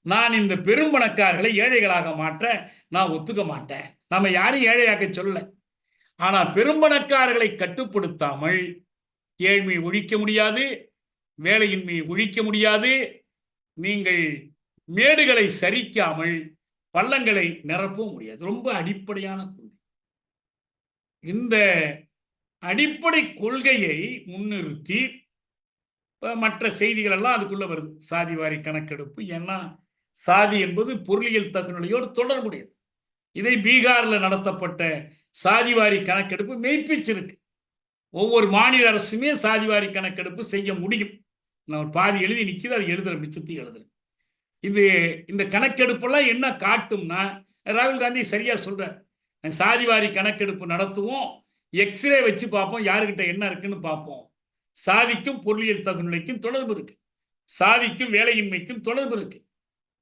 நான் இந்த பெரும் பணக்காரர்களை ஏழைகளாக மாற்ற நான் ஒத்துக்க மாட்டேன். நம்ம யாரும் ஏழையாக்க சொல்ல. ஆனா பெரும்பணக்காரர்களை கட்டுப்படுத்தாமல் ஏழ்மையை ஒழிக்க முடியாது, வேலையின்மையை ஒழிக்க முடியாது. நீங்கள் மேடுகளை சரிக்காமல் பள்ளங்களை நிரப்பவும் முடியாது. ரொம்ப அடிப்படையான கொள்கை. இந்த அடிப்படை கொள்கையை முன்னிறுத்தி மற்ற செய்திகள் எல்லாம் அதுக்குள்ள வருது. சாதிவாரி கணக்கெடுப்பு, ஏன்னா சாதி என்பது பொருளியல் தகுநிலையோடு தொடர்புடையது. இதை பீகார்ல நடத்தப்பட்ட சாதிவாரி கணக்கெடுப்பு மெய்ப்பிச்சிருக்கு. ஒவ்வொரு மாநில அரசுமே சாதிவாரி கணக்கெடுப்பு செய்ய முடியும். நான் பாதி எழுதி நிற்கிது, அது எழுதுற மிச்சத்தை எழுதுறேன். இந்த கணக்கெடுப்பெல்லாம் என்ன காட்டும்னா, ராகுல் காந்தி சரியா சொல்றார், சாதிவாரி கணக்கெடுப்பு நடத்துவோம், எக்ஸ்ரே வச்சு பார்ப்போம், யாருக்கிட்ட என்ன இருக்குன்னு பார்ப்போம். சாதிக்கும் பொருளியல் தகுநிலைக்கும் தொடர்பு இருக்கு, சாதிக்கும் வேலையின்மைக்கும் தொடர்பு இருக்கு,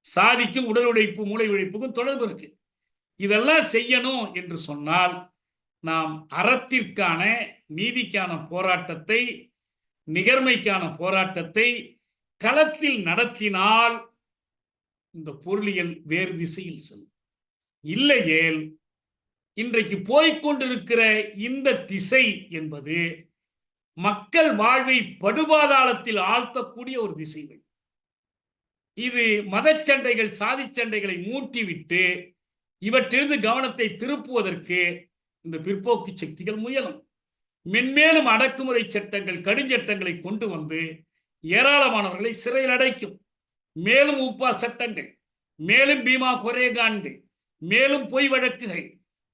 சாதிக்கும் உடல் உழைப்பு மூளை உழைப்புக்கும் தொடர்பு இருக்கு. இதெல்லாம் செய்யணும் என்று சொன்னால் நாம் அறத்திற்கான நீதிக்கான போராட்டத்தை, நிகர்மைக்கான போராட்டத்தை களத்தில் நடத்தினால் இந்த பொருளியல் வேறு திசையில் செல்லும். இல்லையேல் இன்றைக்கு போய்கொண்டிருக்கிற இந்த திசை என்பது மக்கள் வாழ்வை படுபாதாளத்தில் ஆழ்த்தக்கூடிய ஒரு திசை. இது மதச்சண்டைகள், சாதி சண்டைகளை மூட்டிவிட்டு இவற்றிலிருந்து கவனத்தை திருப்புவதற்கு இந்த பிற்போக்கு சக்திகள் முயலும். மென்மேலும் அடக்குமுறை சட்டங்கள், கடுஞ்சட்டங்களை கொண்டு வந்து ஏராளமானவர்களை சிறையில் அடைக்கும். மேலும் உப்பா சட்டங்கள், மேலும் பீமா கொரேகான்கள், மேலும் பொய் வழக்குகள்,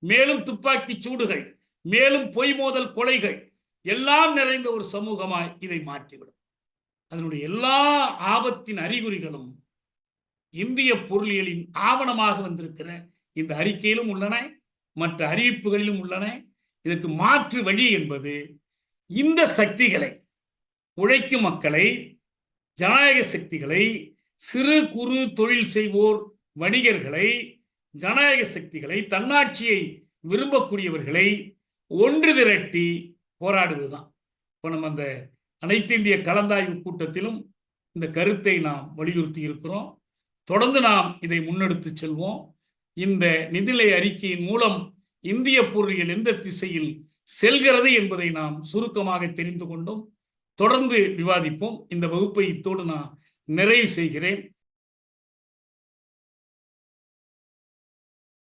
மேலும் துப்பாக்கி சூடுகள், மேலும் பொய் மோதல் கொலைகள் எல்லாம் நிறைந்த ஒரு சமூகமாய் இதை மாற்றிவிடும். அதனுடைய எல்லா ஆபத்தின் அறிகுறிகளும் இந்திய பொருளியலின் ஆவணமாக வந்திருக்கிற இந்த அறிக்கையிலும் உள்ளன, மற்ற அறிவிப்புகளிலும் உள்ளன. இதற்கு மாற்று வழி என்பது இந்த சக்திகளை, உழைக்கும் மக்களை, ஜனநாயக சக்திகளை, சிறு குறு தொழில் செய்வோர், வணிகர்களை, ஜனநாயக சக்திகளை, தன்னாட்சியை விரும்பக்கூடியவர்களை ஒன்று திரட்டி போராடுவதுதான். இப்போ நம்ம அந்த அனைத்து இந்திய கலந்தாய்வு கூட்டத்திலும் இந்த கருத்தை நாம் வலியுறுத்தி இருக்கிறோம். தொடர்ந்து நாம் இதை முன்னெடுத்து செல்வோம். இந்த நிதிநிலை அறிக்கையின் மூலம் இந்திய பொருளியல் எந்த திசையில் செல்கிறது என்பதை நாம் சுருக்கமாக தெரிந்து கொண்டோம். தொடர்ந்து விவாதிப்போம். இந்த வகுப்பை இத்தோடு நான் நிறைவு செய்கிறேன்.